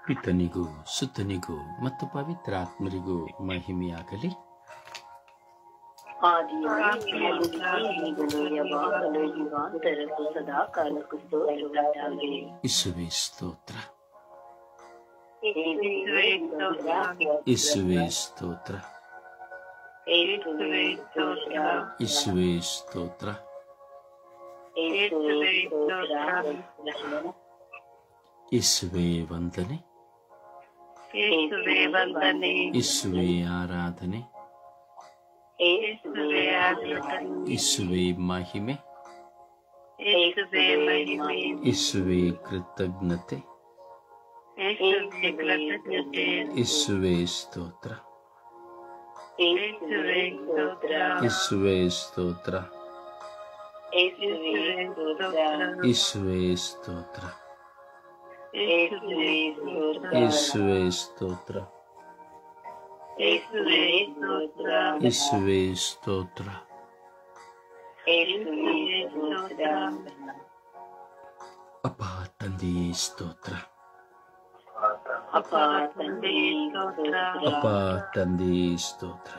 ಪಿತನಿಗೂ ಸುತನಿಗೂ ಮತ್ತು ಪವಿತ್ರಾತ್ಮರಿಗೂ ಮಹಿಮೆಯಾಗಲಿ. ಇಸುವೆ ಸ್ತೋತ್ರ, ಇಸುವೆ ಸ್ತೋತ್ರ, ಇಸುವೆ ಸ್ತೋತ್ರ, ಇಸುವೆ ವಂದನೆ, ಇಸುವೆ ಆರಾಧನೆ, ಇಸುವೆ ಮಹಿಮೆ, ಇಸುವೆ ಕೃತಜ್ಞತೆ, ಇಸುವೆ ಸ್ತೋತ್ರ, ಇಸುವೆ ಸ್ತೋತ್ರ, ಇಸುವೆ ಸ್ತೋತ್ರ, ಇಸುವೆ ಸ್ತೋತ್ರ, ಇಸುವೆ ಸ್ತೋತ್ರ. ಅಪ್ಪ ತಂದೆಯೇ ಸ್ತೋತ್ರ, ಅಪ್ಪ ತಂದೆಯೇ ಸ್ತೋತ್ರ,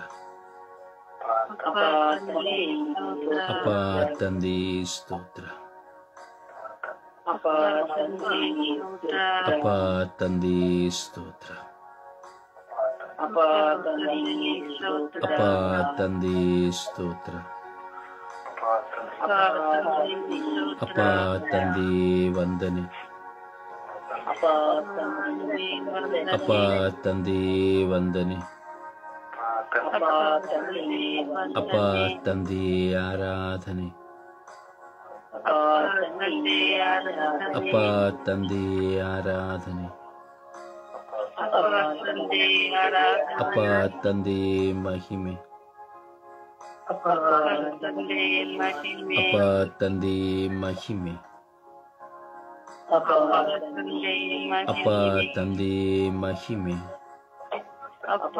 ಅಪ್ಪ ತಂದೆಯೇ ಸ್ತೋತ್ರ, ಅಪ್ಪ ತಂದೆಯೇ ಸ್ತೋತ್ರ, ಅಪ್ಪ ತಂದೆಯೇ ಸ್ತೋತ್ರ, ಅಪ್ಪ ತಂದೆಯೇ ವಂದನೆ, ಅಪ್ಪ ತಂದೆಯೇ ವಂದನೆ, ಅಪ್ಪ ತಂದೆಯೇ ಆರಾಧನೆ, ಅಪ್ಪ ತಂದೆಯೇ ಆರಾಧನೆ, ಅಪ್ಪ ತಂದೆಯೇ ಮಹಿಮೆ, ಅಪ್ಪ ತಂದೆಯೇ ಮಹಿಮೆ, ಅಪ್ಪ ತಂದೆಯೇ ಮಹಿಮೆ, ಅಪ್ಪ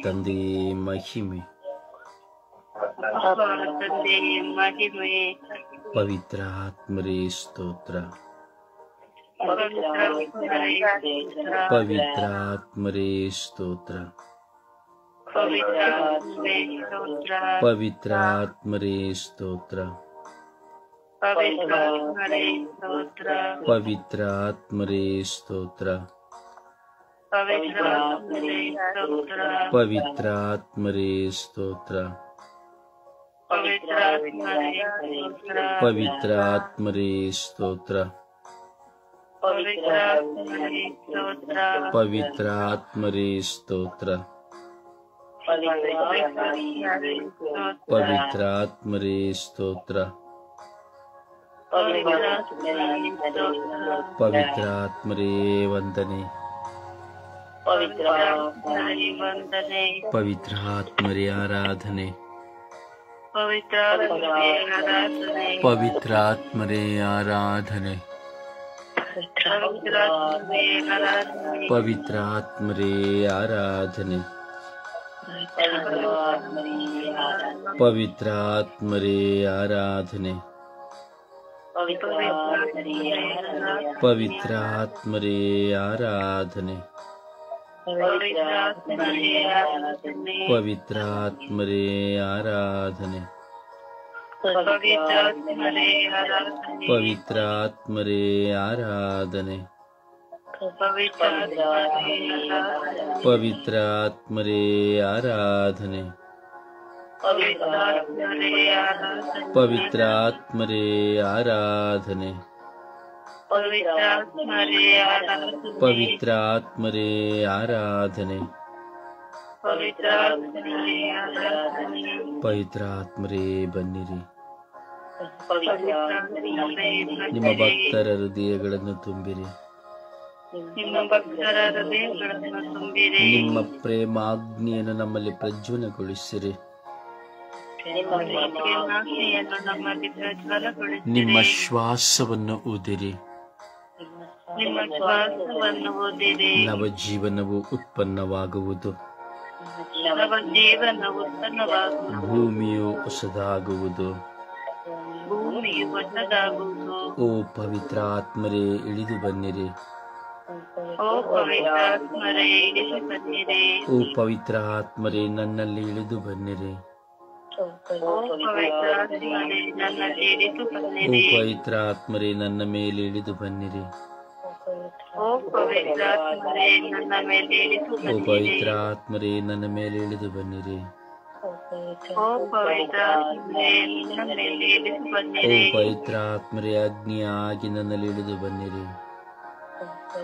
ತಂದೆಯೇ ಮಹಿಮೆ. ಪವಿತ್ರ ಆತ್ಮರೇ ಸ್ತೋತ್ರ, ಪವಿತ್ರ ಆತ್ಮರೇ ಸ್ತೋತ್ರ, ಪವಿತ್ರ ಆತ್ಮರೇ ಸ್ತೋತ್ರ, ಪವಿತ್ರ ಆತ್ಮರೇ ಸ್ತೋತ್ರ, ಪವಿತ್ರ ಆತ್ಮರೇ ಸ್ತೋತ್ರ, ಪವಿತ್ರ ಆತ್ಮರೇ ಸ್ತೋತ್ರ, ಪವಿತ್ರ ಆತ್ಮರೇ ಸ್ತೋತ್ರ, ಪವಿತ್ರ ಆತ್ಮರೇ ಸ್ತೋತ್ರ, ಪವಿತ್ರ ಆತ್ಮರೇ ವಂದನೆ, ಪವಿತ್ರ ಆತ್ಮರೇ ಆರಾಧನೆ, ಪವಿತ್ರ ಆತ್ಮರೇ ಆರಾಧನೆ, ಪವಿತ್ರ ಆತ್ಮರೇ ಆರಾಧನೆ, ಪವಿತ್ರ ಆತ್ಮರೇ ಆರಾಧನೆ, ಪವಿತ್ರ ಆತ್ಮರೇ ಆರಾಧನೆ, ಪವಿತ್ರ ಆತ್ಮರೇ ಆರಾಧನೆ, ಪವಿತ್ರ ಆತ್ಮರೇ ಆರಾಧನೆ, ಪವಿತ್ರ ಆತ್ಮರೇ ಆರಾಧನೆ, ಪವಿತ್ರ ಆತ್ಮರೇ ಆರಾಧನೆ, ಪವಿತ್ರ ಆತ್ಮರೇ ಆರಾಧನೆ, ಪವಿತ್ರ ಆತ್ಮರೇ ಬನ್ನಿರಿ, ನಿಮ್ಮ ಭಕ್ತರ ಹೃದಯಗಳನ್ನು ತುಂಬಿರಿ, ನಿಮ್ಮ ಪ್ರೇಮಾಗ್ನಿಯನ್ನು ನಮ್ಮಲ್ಲಿ ಪ್ರಜ್ವಲಗೊಳಿಸಿರಿ, ನಿಮ್ಮ ಶ್ವಾಸವನ್ನು ಊದಿರಿ, ನವಜೀವನವು ಉತ್ಪನ್ನವಾಗುವುದು, ಭೂಮಿಯು ಹೊಸದಾಗುವುದು, ಓ ಪವಿತ್ರ ಆತ್ಮರೇ ಇಳಿದು ಬನ್ನಿರಿ. ಓ ಪವಿತ್ರ ಆತ್ಮರೇ ಇಳಿದು ಬನ್ನಿರಿ. ಓ ಪವಿತ್ರ ಆತ್ಮರೇ ನನ್ನಲ್ಲಿ ಇಳಿದು ಬನ್ನಿರಿ. ಓ ಪವಿತ್ರ ಆತ್ಮರೇ ನನ್ನಲ್ಲಿ ಇಳಿದು ಓ ಬನ್ನಿರಿ. ಪವಿತ್ರ ಆತ್ಮರೇ ನನ್ನ ಮೇಲೆ ಇಳಿದು ಬನ್ನಿರಿ. ಓ ಪವಿತ್ರ ಆತ್ಮರೇ ನನ್ನ ಮೇಲೆ ಇಳಿದು ಓ ಬನ್ನಿರಿ. ಪವಿತ್ರ ಆತ್ಮರೇ ನನ್ನ ಮೇಲೆ ಇಳಿದು ಬನ್ನಿರಿ. ಓ ಪವಿತ್ರ ಆತ್ಮರೇ ನನ್ನ ಮೇಲೆ ಇಳಿದು ಓ ಬನ್ನಿರಿ. ಪವಿತ್ರ ಆತ್ಮರೇ ಅಗ್ನಿಯಾಗಿ ನನ್ನಲ್ಲಿ ಇಳಿದು ಬನ್ನಿರಿ.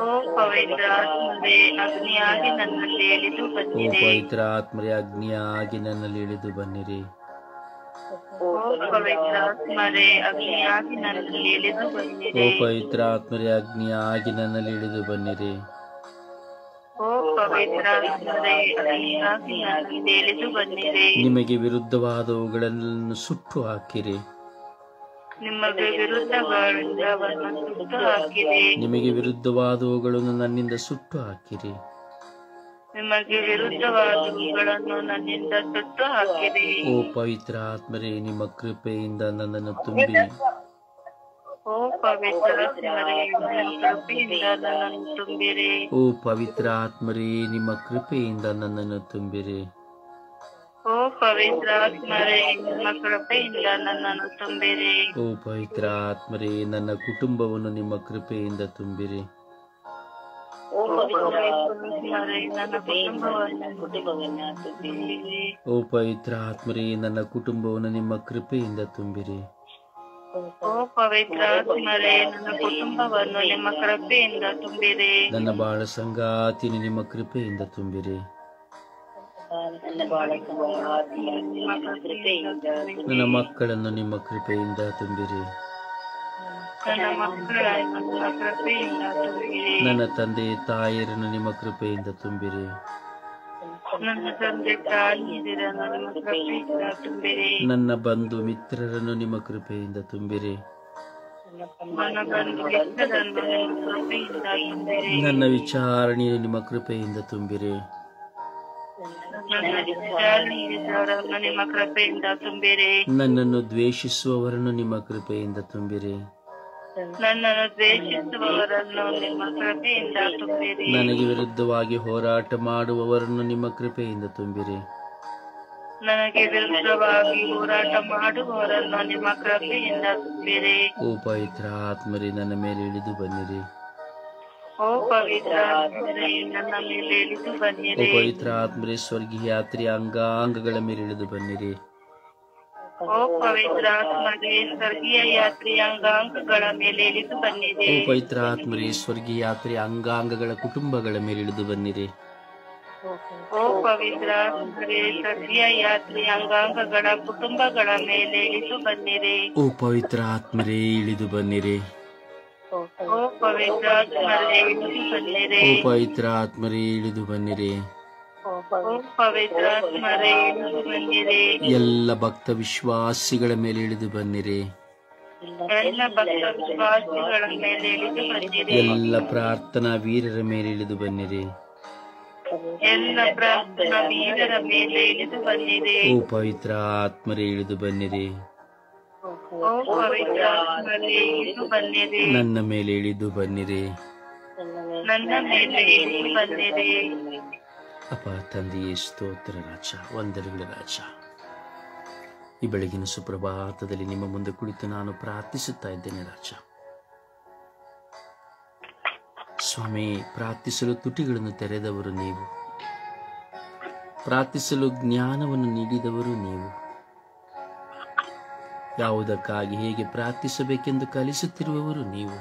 ಓ ಪವಿತ್ರ ಆತ್ಮರೇ ಅಗ್ನಿಯಾಗಿ ನನ್ನಲ್ಲಿ ಇಳಿದು ಓ ಬನ್ನಿರಿ. ಪವಿತ್ರ ಆತ್ಮರೇ ಅಗ್ನಿಯಾಗಿ ನನ್ನಲ್ಲಿ ಇಳಿದು ಬನ್ನಿರಿ. ಓ ಪವಿತ್ರ ಆತ್ಮರೇ ಅಗ್ನಿಯಾಗಿ ನನ್ನಲ್ಲಿ ಇಳಿದು ಓ ಬನ್ನಿರಿ. ಪವಿತ್ರ ಆತ್ಮರೇ ಅಗ್ನಿಯಾಗಿ ನನ್ನಲ್ಲಿ ಇಳಿದು ಬನ್ನಿರಿ. ಓ ಪವಿತ್ರ ಆತ್ಮರೇ ಅಗ್ನಿಯಾಗಿ ನನ್ನಲ್ಲಿ ಇಳಿದು ಬನ್ನಿರಿ. ನಿಮಗೆ ವಿರುದ್ಧವಾದವುಗಳನ್ನು ಸುಟ್ಟು ಹಾಕಿರಿ. ನಿಮಗೆ ವಿರುದ್ಧವಾದವನ್ನು ಸುಟ್ಟು ಹಾಕಿರಿ. ನಿಮಗೆ ವಿರುದ್ಧವಾದವುಗಳನ್ನು ನನ್ನಿಂದ ಸುಟ್ಟು ಹಾಕಿರಿ. ನಿಮಗೆ ವಿರುದ್ಧವಾದವುಗಳನ್ನು ನನ್ನಿಂದ ಸುಟ್ಟು ಹಾಕಿರಿ. ಓ ಪವಿತ್ರ ಆತ್ಮರೇ ನಿಮ್ಮ ಕೃಪೆಯಿಂದ ನನ್ನನ್ನು ತುಂಬಿ. ಓ ಪವಿತ್ರ ಆತ್ಮರೇ ನಿಮ್ಮ ಕೃಪೆಯಿಂದ ನನ್ನನ್ನು ತುಂಬಿರಿ. ಓ ಪವಿತ್ರ ಆತ್ಮರೇ ನಿಮ್ಮ ಕೃಪೆಯಿಂದ ನನ್ನನ್ನು ತುಂಬಿರಿ. ಓ ಪವಿತ್ರ ಆತ್ಮರೇ ನಿಮ್ಮ ಕೃಪೆಯಿಂದ ನನ್ನನ್ನು ತುಂಬಿರಿ. ಓ ಪವಿತ್ರ ಆತ್ಮರೇ ನನ್ನ ಕುಟುಂಬವನ್ನು ನಿಮ್ಮ ಕೃಪೆಯಿಂದ ತುಂಬಿರಿ. ಓ ಪವಿತ್ರ ಆತ್ಮರೇ ನನ್ನ ಕುಟುಂಬವನ್ನು ತುಂಬಿರಿ. ಓ ಪವಿತ್ರ ಆತ್ಮರೇ ನನ್ನ ಕುಟುಂಬವನ್ನು ನಿಮ್ಮ ಕೃಪೆಯಿಂದ ತುಂಬಿರಿ. ಓ ಪವಿತ್ರ ಆತ್ಮರೇ ನನ್ನ ಕುಟುಂಬವನ್ನು ನಿಮ್ಮ ಕೃಪೆಯಿಂದ ತುಂಬಿರಿ. ನನ್ನ ಬಾಳ ಸಂಗಾತಿನಿ ನಿಮ್ಮ ಕೃಪೆಯಿಂದ ತುಂಬಿರಿ. ನನ್ನ ಮಕ್ಕಳನ್ನು ನಿಮ್ಮ ಕೃಪೆಯಿಂದ ತುಂಬಿರಿ. ನನ್ನ ಮಕ್ಕಳನ್ನು ನಿಮ್ಮ ಕೃಪೆಯಿಂದ ತುಂಬಿರಿ. ನನ್ನ ತಂದೆ ತಾಯಿಯರನ್ನು ನಿಮ್ಮ ಕೃಪೆಯಿಂದ ತುಂಬಿರಿ. ನನ್ನ ತಂದೆ ತಾಯಿಯರನ್ನು ನಿಮ್ಮ ಕೃಪೆಯಿಂದ ತುಂಬಿರಿ. ನನ್ನ ಬಂಧು ಮಿತ್ರರನ್ನು ನಿಮ್ಮ ಕೃಪೆಯಿಂದ ತುಂಬಿರಿ. ನನ್ನ ಬಂಧು ಮಿತ್ರರನ್ನು ನಿಮ್ಮ ಕೃಪೆಯಿಂದ ತುಂಬಿರಿ. ನನ್ನ ವಿಚಾರಣೆಯನ್ನು ನಿಮ್ಮ ಕೃಪೆಯಿಂದ ತುಂಬಿರಿ. ನನ್ನ ವಿಚಾರಣೆಯವರನ್ನು ನಿಮ್ಮ ಕೃಪೆಯಿಂದ ತುಂಬಿರಿ. ನನ್ನನ್ನು ದ್ವೇಷಿಸುವವರನ್ನು ನಿಮ್ಮ ಕೃಪೆಯಿಂದ ತುಂಬಿರಿ. ನನ್ನನ್ನು ದ್ವೇಷಿಸುವವರನ್ನು ನಿಮ್ಮ ಕೃಪೆಯಿಂದ ತುಂಬಿರಿ. ನನಗೆ ವಿರುದ್ಧವಾಗಿ ಹೋರಾಟ ಮಾಡುವವರನ್ನು ನಿಮ್ಮ ಕೃಪೆಯಿಂದ ತುಂಬಿರಿ. ನನಗೆ ವಿರುದ್ಧವಾಗಿ ಹೋರಾಟ ಮಾಡುವವರನ್ನು ನಿಮ್ಮ ಕೃಪೆಯಿಂದ ತುಂಬಿರಿ. ಓ ಪವಿತ್ರ ಆತ್ಮರೇ ನನ್ನ ಮೇಲೆ ಇಳಿದು ಬನ್ನಿರಿ. ಓ ಪವಿತ್ರ ಆತ್ಮರೇ ನನ್ನ ಮೇಲೆ ಇಳಿದು ಓ ಬನ್ನಿರಿ. ಪವಿತ್ರ ಆತ್ಮರೇ ಸ್ವರ್ಗೀಯ ಯಾತ್ರೆಯ ಅಂಗಾಂಗಗಳ ಮೇಲೆ ಇಳಿದು ಬನ್ನಿರಿ. ಓ ಪವಿತ್ರ ಆತ್ಮರೇ ಸ್ವರ್ಗೀಯ ಯಾತ್ರೆಯ ಅಂಗಾಂಗಗಳ ಮೇಲೆ ಇಳಿದು ಬನ್ನಿರಿ. ಓ ಪವಿತ್ರ ಆತ್ಮರೇ ಸ್ವರ್ಗೀಯ ಯಾತ್ರೆಯ ಅಂಗಾಂಗಗಳ ಕುಟುಂಬಗಳ ಮೇಲೆ ಇಳಿದು ಬನ್ನಿರಿ. ಓ ಪವಿತ್ರ ಆತ್ಮರೇ ಸ್ವರ್ಗೀಯ ಯಾತ್ರೆಯ ಅಂಗಾಂಗಗಳ ಕುಟುಂಬಗಳ ಮೇಲೆ ಇಳಿದು ಬನ್ನಿರಿ. ಓ ಪವಿತ್ರ ಆತ್ಮರೇ ಇಳಿದು ಬನ್ನಿರಿ. ಓ ಪವಿತ್ರ ಆತ್ಮರೇ ಇಳಿದು ಬನ್ನಿರಿ. ಓ ಪವಿತ್ರ ಆತ್ಮರೇ ಇಳಿದು ಬನ್ನಿರಿ. ಓ ಪವಿತ್ರ ಆತ್ಮರೇ ಇಳಿದು ಬನ್ನಿರಿ. ಎಲ್ಲ ಭಕ್ತ ವಿಶ್ವಾಸಿಗಳ ಮೇಲೆ ಇಳಿದು ಬನ್ನಿರಿ. ಎಲ್ಲ ಭಕ್ತ ವಿಶ್ವಾಸಿಗಳ ಮೇಲೆ ಇಳಿದು ಬನ್ನಿರಿ. ಎಲ್ಲ ಪ್ರಾರ್ಥನಾ ವೀರರ ಮೇಲೆ ಇಳಿದು ಬನ್ನಿರಿ. ಎಲ್ಲ ಪ್ರಾರ್ಥನಾ ವೀರರ ಮೇಲೆ ಇಳಿದು ಬನ್ನಿರಿ. ಓ ಪವಿತ್ರ ಆತ್ಮರೇ ಇಳಿದು ಬನ್ನಿರಿ. ಓ ಪವಿತ್ರ ಆತ್ಮರೇ ಇಳಿದು ಬನ್ನಿರಿ. ನನ್ನ ಮೇಲೆ ಇಳಿದು ಬನ್ನಿರಿ. ನನ್ನ ಮೇಲೆ ಇಳಿದು ಬನ್ನಿರಿ. ಅಪ್ಪ ತಂದೆಯೇ ಸ್ತೋತ್ರ ರಾಜ, ವಂದನೆಗಳ ರಾಜ. ಈ ಬೆಳಗಿನ ಸುಪ್ರಭಾತದಲ್ಲಿ ನಿಮ್ಮ ಮುಂದೆ ಕುಳಿತು ನಾನು ಪ್ರಾರ್ಥಿಸುತ್ತಾ ಇದ್ದೇನೆ ರಾಜ. ಸ್ವಾಮಿ, ಪ್ರಾರ್ಥಿಸಲು ತುಟಿಗಳನ್ನು ತೆರೆದವರು ನೀವು, ಪ್ರಾರ್ಥಿಸಲು ಜ್ಞಾನವನ್ನು ನೀಡಿದವರು ನೀವು, ಯಾವುದಕ್ಕಾಗಿ ಹೇಗೆ ಪ್ರಾರ್ಥಿಸಬೇಕೆಂದು ಕಲಿಸುತ್ತಿರುವವರು ನೀವು.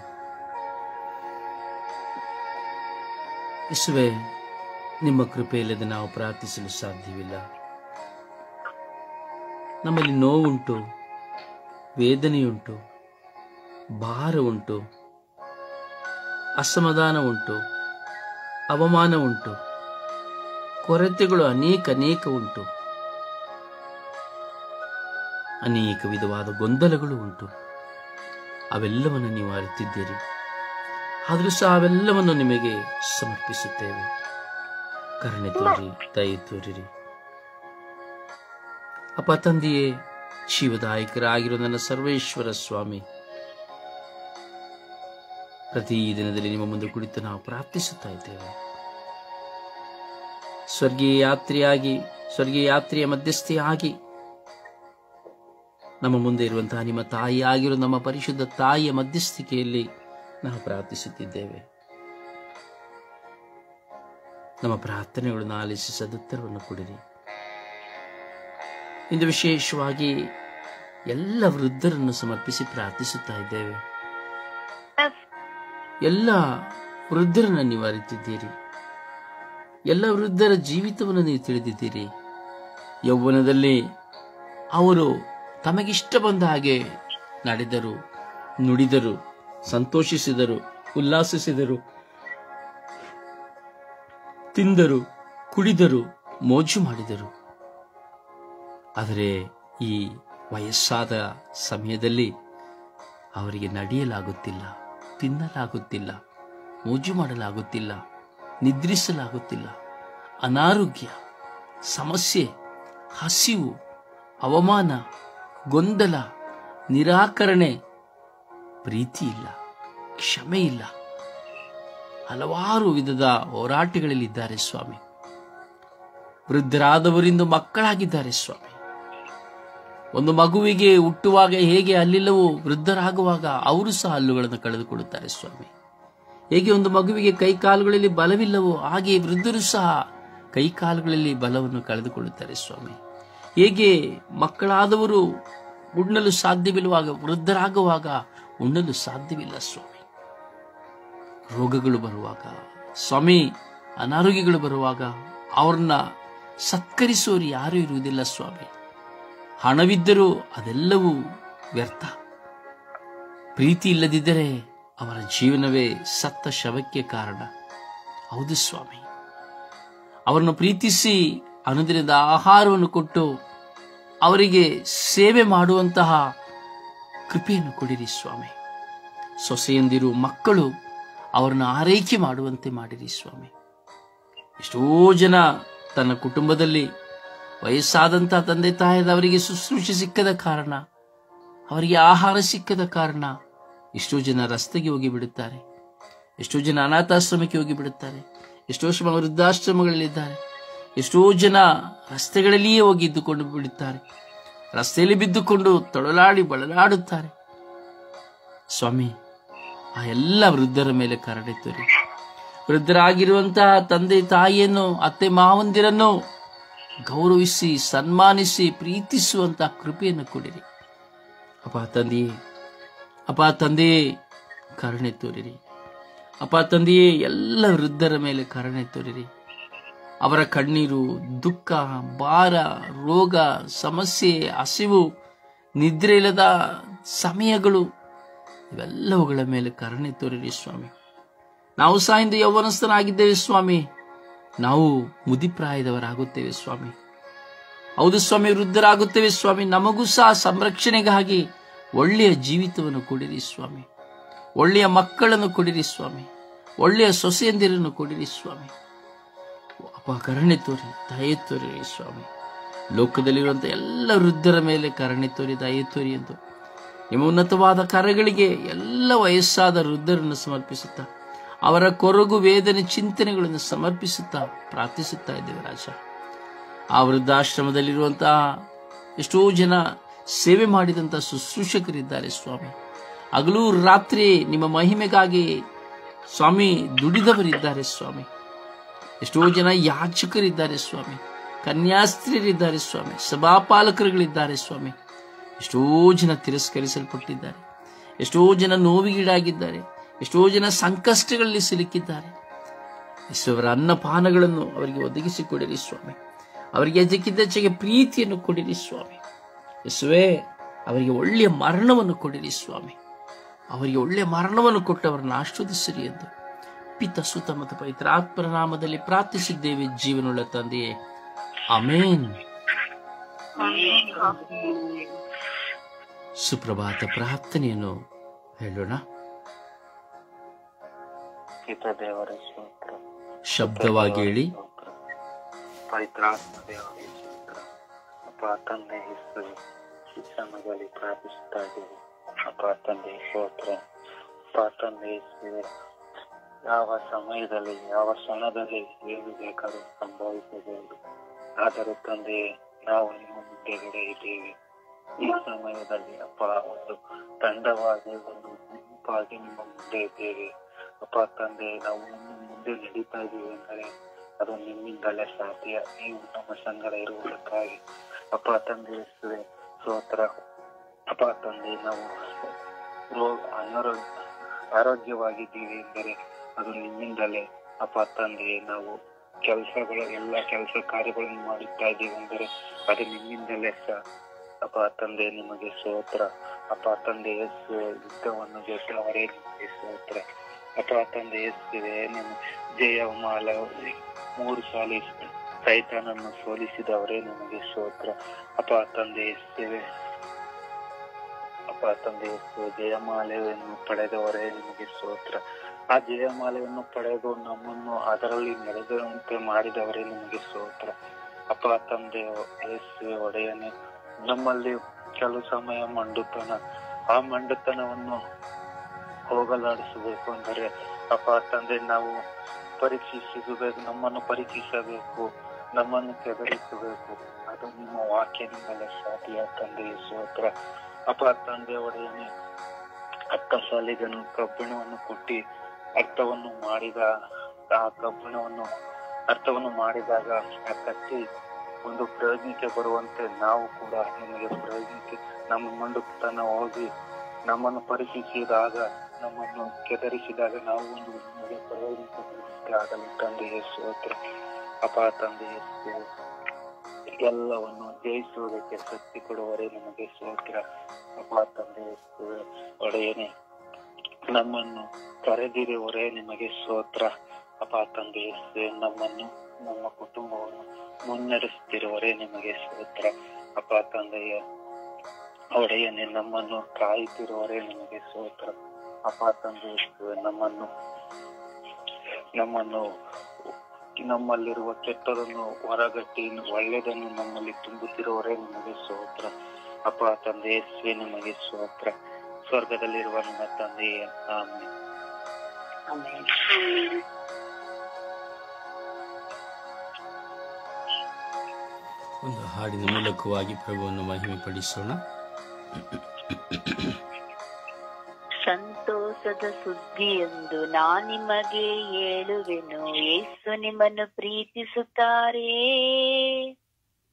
ಯೇಸುವೇ, ನಿಮ್ಮ ಕೃಪೆಯಿಲ್ಲದೆ ನಾವು ಪ್ರಾರ್ಥಿಸಲು ಸಾಧ್ಯವಿಲ್ಲ. ನಮ್ಮಲ್ಲಿ ನೋವುಂಟು, ವೇದನೆಯುಂಟು, ಭಾರ ಉಂಟು, ಅಸಮಾಧಾನ ಉಂಟು, ಅವಮಾನ ಉಂಟು, ಕೊರತೆಗಳು ಅನೇಕ ಉಂಟು, ಅನೇಕ ವಿಧವಾದ ಗೊಂದಲಗಳು ಉಂಟು. ಅವೆಲ್ಲವನ್ನು ನೀವು ಅರಿತಿದ್ದೀರಿ. ಆದರೂ ಸಹ ಅವೆಲ್ಲವನ್ನು ನಿಮಗೆ ಸಮರ್ಪಿಸುತ್ತೇವೆ. ಕರುಣೆ ತೋರಿ, ದಯೆ ತೋರಿರಿ ಅಪ್ಪ ತಂದೆಯೇ. ಜೀವದಾಯಕರಾಗಿರೋ ನನ್ನ ಸರ್ವೇಶ್ವರ ಸ್ವಾಮಿ, ಪ್ರತಿ ದಿನದಲ್ಲಿ ನಿಮ್ಮ ಮುಂದೆ ಕುಳಿತು ನಾವು ಪ್ರಾರ್ಥಿಸುತ್ತಾ ಇದ್ದೇವೆ. ಸ್ವರ್ಗೀಯ ಯಾತ್ರೆಯ ಮಧ್ಯಸ್ಥಿಯಾಗಿ ನಮ್ಮ ಮುಂದೆ ಇರುವಂತಹ ನಿಮ್ಮ ತಾಯಿಯಾಗಿರೋ ನಮ್ಮ ಪರಿಶುದ್ಧ ತಾಯಿಯ ಮಧ್ಯಸ್ಥಿಕೆಯಲ್ಲಿ ನಾವು ಪ್ರಾರ್ಥಿಸುತ್ತಿದ್ದೇವೆ. ನಮ್ಮ ಪ್ರಾರ್ಥನೆಗಳನ್ನು ಆಲಿಸಿ ಸದುತ್ತರವನ್ನು ಕೊಡಿರಿ. ಇಂದು ವಿಶೇಷವಾಗಿ ಎಲ್ಲ ವೃದ್ಧರನ್ನು ಸಮರ್ಪಿಸಿ ಪ್ರಾರ್ಥಿಸುತ್ತಾ ಇದ್ದೇವೆ. ಎಲ್ಲ ವೃದ್ಧರನ್ನು ನೀವು ಅರಿತಿದ್ದೀರಿ. ಎಲ್ಲ ವೃದ್ಧರ ಜೀವಿತವನ್ನು ನೀವು ತಿಳಿದಿದ್ದೀರಿ. ಯೌವನದಲ್ಲಿ ಅವರು ತಮಗಿಷ್ಟ ಬಂದ ಹಾಗೆ ನಡೆದರು, ನುಡಿದರು, ಸಂತೋಷಿಸಿದರು, ಉಲ್ಲಾಸಿಸಿದರು, ತಿಂದರು, ಕುಡಿದರು, ಮೋಜು ಮಾಡಿದರು. ಆದರೆ ಈ ವಯಸ್ಸಾದ ಸಮಯದಲ್ಲಿ ಅವರಿಗೆ ನಡೆಯಲಾಗುತ್ತಿಲ್ಲ, ತಿನ್ನಲಾಗುತ್ತಿಲ್ಲ, ಮೋಜು ಮಾಡಲಾಗುತ್ತಿಲ್ಲ, ನಿದ್ರಿಸಲಾಗುತ್ತಿಲ್ಲ. ಅನಾರೋಗ್ಯ, ಸಮಸ್ಯೆ, ಹಸಿವು, ಅವಮಾನ, ಗೊಂದಲ, ನಿರಾಕರಣೆ, ಪ್ರೀತಿ ಇಲ್ಲ, ಕ್ಷಮೆ ಇಲ್ಲ. ಹಲವಾರು ವಿಧದ ಹೋರಾಟಗಳಲ್ಲಿದ್ದಾರೆ ಸ್ವಾಮಿ. ವೃದ್ಧರಾದವರಿಂದ ಮಕ್ಕಳಾಗಿದ್ದಾರೆ ಸ್ವಾಮಿ. ಒಂದು ಮಗುವಿಗೆ ಹುಟ್ಟುವಾಗ ಹೇಗೆ ಹಲ್ಲಿಲ್ಲವೋ ವೃದ್ಧರಾಗುವಾಗ ಅವರು ಸಹ ಹಲ್ಲುಗಳನ್ನು ಕಳೆದುಕೊಳ್ಳುತ್ತಾರೆ ಸ್ವಾಮಿ. ಹೇಗೆ ಒಂದು ಮಗುವಿಗೆ ಕೈಕಾಲುಗಳಲ್ಲಿ ಬಲವಿಲ್ಲವೋ ಹಾಗೆ ವೃದ್ಧರು ಸಹ ಕೈಕಾಲುಗಳಲ್ಲಿ ಬಲವನ್ನು ಕಳೆದುಕೊಳ್ಳುತ್ತಾರೆ ಸ್ವಾಮಿ. ಹೇಗೆ ಮಕ್ಕಳಾದವರು ಉಣ್ಣಲು ಸಾಧ್ಯವಿಲ್ಲವಾಗ ವೃದ್ಧರಾಗುವಾಗ ಉಣ್ಣಲು ಸಾಧ್ಯವಿಲ್ಲ ಸ್ವಾಮಿ. ರೋಗಗಳು ಬರುವಾಗ ಸ್ವಾಮಿ, ಅನಾರೋಗ್ಯಗಳು ಬರುವಾಗ ಅವ್ರನ್ನ ಸತ್ಕರಿಸೋರು ಯಾರೂ ಇರುವುದಿಲ್ಲ ಸ್ವಾಮಿ. ಹಣವಿದ್ದರೂ ಅದೆಲ್ಲವೂ ವ್ಯರ್ಥ. ಪ್ರೀತಿ ಇಲ್ಲದಿದ್ದರೆ ಅವರ ಜೀವನವೇ ಸತ್ತ ಶವಕ್ಕೆ ಕಾರಣ. ಹೌದು ಸ್ವಾಮಿ. ಅವರನ್ನು ಪ್ರೀತಿಸಿ ಅನುದಿನದ ಆಹಾರವನ್ನು ಕೊಟ್ಟು ಅವರಿಗೆ ಸೇವೆ ಮಾಡುವಂತಹ ಕೃಪೆಯನ್ನು ಕೊಡಿರಿ ಸ್ವಾಮಿ. ಸೊಸೆಯಂದಿರು, ಮಕ್ಕಳು ಅವರನ್ನು ಆರೈಕೆ ಮಾಡುವಂತೆ ಮಾಡಿರಿ ಸ್ವಾಮಿ. ಎಷ್ಟೋ ಜನ ತನ್ನ ಕುಟುಂಬದಲ್ಲಿ ವಯಸ್ಸಾದಂತಹ ತಂದೆ ತಾಯದವರಿಗೆ ಶುಶ್ರೂಷೆ ಸಿಕ್ಕದ ಕಾರಣ, ಅವರಿಗೆ ಆಹಾರ ಸಿಕ್ಕದ ಕಾರಣ ಎಷ್ಟೋ ಜನ ರಸ್ತೆಗೆ ಹೋಗಿ ಬಿಡುತ್ತಾರೆ. ಎಷ್ಟೋ ಜನ ಅನಾಥಾಶ್ರಮಕ್ಕೆ ಹೋಗಿ ಬಿಡುತ್ತಾರೆ. ಎಷ್ಟೋ ವೃದ್ಧಾಶ್ರಮಗಳಲ್ಲಿದ್ದಾರೆ. ಎಷ್ಟೋ ಜನ ರಸ್ತೆಗಳಲ್ಲಿಯೇ ಹೋಗಿ ಇದ್ದುಕೊಂಡು ಬಿಡುತ್ತಾರೆ. ರಸ್ತೆಯಲ್ಲಿ ಬಿದ್ದುಕೊಂಡು ತೊಳಲಾಡಿ ಬಳಲಾಡುತ್ತಾರೆ. ಸ್ವಾಮಿ, ಆ ಎಲ್ಲ ವೃದ್ಧರ ಮೇಲೆ ಕರುಣೆ ತೋರಿ. ವೃದ್ಧರಾಗಿರುವಂತಹ ತಂದೆ ತಾಯಿಯನ್ನು, ಅತ್ತೆ ಮಾವಂದಿರನ್ನು ಗೌರವಿಸಿ, ಸನ್ಮಾನಿಸಿ, ಪ್ರೀತಿಸುವಂತಹ ಕೃಪೆಯನ್ನು ಕೊಡಿರಿ. ಅಪ್ಪ ತಂದೆಯೇ ಕರುಣೆ ತೋರಿರಿ. ಅಪ್ಪ ತಂದೆಯೇ ಎಲ್ಲ ವೃದ್ಧರ ಮೇಲೆ ಕರುಣೆ ತೋರಿರಿ. ಅವರ ಕಣ್ಣೀರು, ದುಃಖ, ಭಾರ, ರೋಗ, ಸಮಸ್ಯೆ, ಹಸಿವು, ನಿದ್ರೆ ಇಲ್ಲದ ಸಮಯಗಳು, ಇವೆಲ್ಲವುಗಳ ಮೇಲೆ ಕರುಣೆ ತೋರಿರಿ ಸ್ವಾಮಿ. ನಾವು ಸಹ ಇಂದು ಯೌವನಸ್ಥರಾಗಿದ್ದೇವೆ ಸ್ವಾಮಿ. ನಾವು ಮುದಿಪ್ರಾಯದವರಾಗುತ್ತೇವೆ ಸ್ವಾಮಿ. ಹೌದು ಸ್ವಾಮಿ, ವೃದ್ಧರಾಗುತ್ತೇವೆ ಸ್ವಾಮಿ. ನಮಗೂ ಸಹ ಸಂರಕ್ಷಣೆಗಾಗಿ ಒಳ್ಳೆಯ ಜೀವಿತವನ್ನು ಕೊಡಿರಿ ಸ್ವಾಮಿ. ಒಳ್ಳೆಯ ಮಕ್ಕಳನ್ನು ಕೊಡಿರಿ ಸ್ವಾಮಿ. ಒಳ್ಳೆಯ ಸೊಸೆಯಂದಿರನ್ನು ಕೊಡಿರಿ ಸ್ವಾಮಿ. ಅಪ್ಪ, ಕರುಣೆ ತೋರಿ, ದಯೆ ತೋರಿರಿ ಸ್ವಾಮಿ. ಲೋಕದಲ್ಲಿರುವಂತಹ ಎಲ್ಲ ವೃದ್ಧರ ಮೇಲೆ ಕರುಣೆ ತೋರಿ, ದಯೆ ತೋರಿ ಎಂದು ನಿಮ್ಮ ಉನ್ನತವಾದ ಕರಗಳಿಗೆ ಎಲ್ಲ ವಯಸ್ಸಾದ ವೃದ್ಧರನ್ನು ಸಮರ್ಪಿಸುತ್ತಾ, ಅವರ ಕೊರಗು, ವೇದನೆ, ಚಿಂತನೆಗಳನ್ನು ಸಮರ್ಪಿಸುತ್ತಾ ಪ್ರಾರ್ಥಿಸುತ್ತಾ ಇದ್ದೇವೆ ರಾಜ. ಆ ವೃದ್ಧಾಶ್ರಮದಲ್ಲಿರುವಂತಹ ಎಷ್ಟೋ ಜನ ಸೇವೆ ಮಾಡಿದಂತಹ ಶುಶ್ರೂಷಕರಿದ್ದಾರೆ ಸ್ವಾಮಿ. ಹಗಲು ರಾತ್ರಿ ನಿಮ್ಮ ಮಹಿಮೆಗಾಗಿ ಸ್ವಾಮಿ ದುಡಿದವರಿದ್ದಾರೆ ಸ್ವಾಮಿ. ಎಷ್ಟೋ ಜನ ಯಾಚಕರಿದ್ದಾರೆ ಸ್ವಾಮಿ. ಕನ್ಯಾಸ್ತ್ರೀಯರಿದ್ದಾರೆ ಸ್ವಾಮಿ. ಸಭಾಪಾಲಕರುಗಳಿದ್ದಾರೆ ಸ್ವಾಮಿ. ಎಷ್ಟೋ ಜನ ತಿರಸ್ಕರಿಸಲ್ಪಟ್ಟಿದ್ದಾರೆ. ಎಷ್ಟೋ ಜನ ನೋವಿಗೀಡಾಗಿದ್ದಾರೆ. ಎಷ್ಟೋ ಜನ ಸಂಕಷ್ಟಗಳಲ್ಲಿ ಸಿಲುಕಿದ್ದಾರೆ. ಯೇಸುವರ ಅನ್ನಪಾನಗಳನ್ನು ಅವರಿಗೆ ಒದಗಿಸಿಕೊಡಿರಿ ಸ್ವಾಮಿ. ಅವರಿಗೆ ಹೆಚ್ಚಿಗೆ ಪ್ರೀತಿಯನ್ನು ಕೊಡಿರಿ ಸ್ವಾಮಿ. ಯೇಸುವೇ, ಅವರಿಗೆ ಒಳ್ಳೆಯ ಮರಣವನ್ನು ಕೊಡಿರಿ ಸ್ವಾಮಿ. ಅವರಿಗೆ ಒಳ್ಳೆಯ ಮರಣವನ್ನು ಕೊಟ್ಟು ಅವರನ್ನು ಆಶೀರ್ವದಿಸಿರಿ ಎಂದು ಪಿತ, ಸುತ ಮತ್ತು ಪವಿತ್ರ ಆತ್ಮರ ನಾಮದಲ್ಲಿ ಪ್ರಾರ್ಥಿಸಿದ್ದೇವೆ ಜೀವನುಳ್ಳ ತಂದೆಯೇ, ಆಮೇನ್. ಸುಪ್ರಭಾತ ಪ್ರಾರ್ಥನೆಯನ್ನು ಹೇಳೋಣ. ಶಬ್ದವಾಗಿ ಹೇಳಿ. ಪವಿತ್ರಾತ್ಮ ದೇವರೇ ಸ್ತೋತ್ರ. ಅಪ್ಪ ತಂದೆ ಯೇಸು ಈ ಸಮಯದಲ್ಲಿ ಪ್ರಾರ್ಥಿಸುತ್ತಾ ಇದ್ದೇವೆ. ಅಪ್ಪ ತಂದೆ ಸ್ತೋತ್ರ. ಅಪ್ಪ ತಂದೆ ಯೇಸುವೆ, ಯಾವ ಸಮಯದಲ್ಲಿ ಯಾವ ಕ್ಷಣದಲ್ಲಿ ಏನು ಬೇಕಾದ್ರೂ ಸಂಭವಿಸಬಹುದು. ಆದರೂ ತಂದೆ, ನಾವು ನಿಮ್ಮ ಮುಂದೆಗಡೆ ಇದ್ದೇವೆ. ಈ ಸಮಯದಲ್ಲಿ ಅಪ್ಪ ಒಂದು ತಂಡವಾಗಿ ಒಂದು ಗುಂಪಾಗಿ ನಿಮ್ಮ ಮುಂದೆ ಇದ್ದೇವೆ. ಅಪ್ಪ ತಂದೆ, ನಾವು ಇನ್ನು ಮುಂದೆ ನಡೀತಾ ಇದ್ದೀವಿ ಅಂದರೆ ಅದು ನಿಮ್ಮಿಂದಲೇ ಸಾಧ್ಯ. ನೀವು ನಮ್ಮ ಸಂಗಡ ಇರುವುದಕ್ಕಾಗಿ ಅಪ್ಪ ತಂದೆ ಯೇಸುವೆ ಸ್ತೋತ್ರ. ಅಪ್ಪ ತಂದೆ, ನಾವು ಆರೋಗ್ಯವಾಗಿದ್ದೀವಿ ಎಂದರೆ ಅದು ನಿಮ್ಮಿಂದಲೇ. ಅಪ್ಪ ತಂದೆ, ನಾವು ಎಲ್ಲ ಕೆಲಸ ಕಾರ್ಯಗಳನ್ನು ಮಾಡುತ್ತಾ ಇದ್ದೀವಿ ಅಂದರೆ ಅದು ನಿಮ್ಮಿಂದಲೇ ಅಪ್ಪ ತಂದೆ, ನಿಮಗೆ ಸ್ತೋತ್ರ. ಅಪ್ಪ ತಂದೆ ಯೇಸುವೆ, ಯುದ್ಧವನ್ನು ಗೆದ್ದವರೇ ನಿಮಗೆ ಸ್ತೋತ್ರ. ಅಪ್ಪ ತಂದೆ ಯೇಸುವೆ, ನಿಮ್ಮ ಜಯಮಾಲ 3 ಸಾಲಿ ಸೈತಾನನ್ನು ಸೋಲಿಸಿದವರೇ ನಿಮಗೆ ಸ್ತೋತ್ರ. ಅಪ್ಪ ತಂದೆ ಯೇಸುವೆ, ಅಪ್ಪ ತಂದೆ ಯೇಸುವೆ, ಜಯಮಾಲೆಯನ್ನು ಪಡೆದವರೇ ನಿಮಗೆ ಸ್ತೋತ್ರ. ಆ ಜಯಮಾಲೆಯನ್ನು ಪಡೆದು ನಮ್ಮನ್ನು ಅದರಲ್ಲಿ ನಡೆದಂತೆ ಮಾಡಿದವರೇ ನಿಮಗೆ ಸ್ತೋತ್ರ. ಅಪ್ಪ ತಂದೆ ಯೇಸುವೆ ಒಡೆಯನೇ, ನಮ್ಮಲ್ಲಿ ಕೆಲವು ಸಮಯ ಆ ಮಂಡುತನವನ್ನು ಹೋಗಲಾಡಿಸಬೇಕು ಅಂದರೆ ಅಪ್ಪ ತಂದೆ, ನಾವು ನಮ್ಮನ್ನು ಪರೀಕ್ಷಿಸಬೇಕು, ನಮ್ಮನ್ನು ಕೆದರಿಸಬೇಕು. ಅದು ನಿಮ್ಮ ವಾಕ್ಯದಿಂದಲೇ ಸಾಧ್ಯ ತಂದೆ ಸ್ತೋತ್ರ. ಅಪ್ಪ ತಂದೆ ಒಡೆಯನೇ, ಅಕ್ಕ ಸಾಲಿಗನು ಕಬ್ಬಿಣವನ್ನು ಕೊಟ್ಟಿ ಅರ್ಥವನ್ನು ಮಾಡಿದಾಗ ಆ ಕತ್ತಿ ಒಂದು ಪ್ರಯೋಜನಕ್ಕೆ ಬರುವಂತೆ ನಾವು ಕೂಡ ನಿಮಗೆ ಪ್ರಯೋಜನಕ್ಕೆ ನಮ್ಮ ಮಂಡುತನ ಹೋಗಿ ನಮ್ಮನ್ನು ಪರೀಕ್ಷಿಸಿದಾಗ, ನಮ್ಮನ್ನು ಕೆದರಿಸಿದಾಗ ನಾವು ಒಂದು ಪ್ರಯೋಜನಕ್ಕೆ ಆಗಲಿ ತಂದೆಯೇ ಸ್ತೋತ್ರ. ಅಪ್ಪ ತಂದೆಯೇ ಎಲ್ಲವನ್ನು ಜಯಿಸುವುದಕ್ಕೆ ಶಕ್ತಿ ಕೊಡುವವರೇ ನಿಮಗೆ ಸ್ತೋತ್ರ. ಅಪ್ಪ ತಂದೆಯೇ ಒಡೆಯನೇ, ನಮ್ಮನ್ನು ಕರೆದಿರುವವರೇ ನಿಮಗೆ ಸ್ತೋತ್ರ. ಅಪ್ಪ ತಂದೆಯೇ, ನಮ್ಮನ್ನು ನಮ್ಮ ಕುಟುಂಬವನ್ನು ಮುನ್ನಡೆಸುತ್ತಿರುವವರೇ ನಿಮಗೆ ಸ್ತೋತ್ರ. ಅಪ್ಪ ತಂದೆಯ ಒಡೆಯನೇ, ನಮ್ಮನ್ನು ಕಾಯುತ್ತಿರುವವರೇ ನಿಮಗೆ ಸ್ತೋತ್ರ. ಅಪ್ಪ ತಂದೆಯೇ, ನಮ್ಮಲ್ಲಿರುವ ಕೆಟ್ಟದನ್ನು ಹೊರಗಟ್ಟಿ ಒಳ್ಳೆಯದನ್ನು ನಮ್ಮಲ್ಲಿ ತುಂಬುತ್ತಿರುವವರೇ ನಿಮಗೆ ಸ್ತೋತ್ರ. ಅಪ್ಪ ತಂದೆಯೇ, ನಿಮಗೆ ಸ್ತೋತ್ರ. ಸ್ವರ್ಗದಲ್ಲಿರುವ ನಮ್ಮ ತಂದೆಯೇ, ಆಮೆನ್. ಒಂದು ಹಾಡಿನ ಮೂಲಕವಾಗಿ ಪ್ರಭುವನ್ನು ಮಹಿಮೆ ಪಡಿಸೋಣ. ಸಂತೋಷದ ಸುದ್ದಿಯೊಂದು ನಿಮಗೆ ಹೇಳುವೆನು, ಯೇಸು ನಿಮ್ಮನ್ನು ಪ್ರೀತಿಸುತ್ತಾರೆ,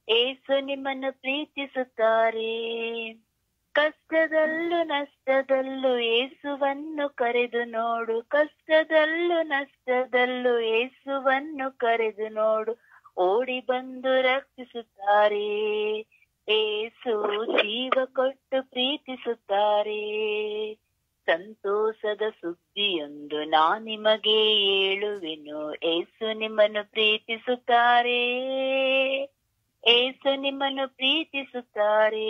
ಯೇಸು ನಿಮ್ಮನ್ನು ಪ್ರೀತಿಸುತ್ತಾರೆ. ಕಷ್ಟದಲ್ಲೂ ನಷ್ಟದಲ್ಲೂ ಯೇಸುವನ್ನು ಕರೆದು ನೋಡು, ಕಷ್ಟದಲ್ಲೂ ನಷ್ಟದಲ್ಲೂ ಯೇಸುವನ್ನು ಕರೆದು ನೋಡು, ಓಡಿ ಬಂದು ರಕ್ಷಿಸುತ್ತಾರೆ. ಯೇಸು ಜೀವ ಕೊಟ್ಟು ಪ್ರೀತಿಸುತ್ತಾರೆ. ಸಂತೋಷದ ಸುದ್ದಿಯೊಂದು ನಿಮಗೆ ಹೇಳುವೆನು, ಯೇಸು ನಿಮ್ಮನ್ನು ಪ್ರೀತಿಸುತ್ತಾರೆ, ಯೇಸು ನಿಮ್ಮನ್ನು ಪ್ರೀತಿಸುತ್ತಾರೆ.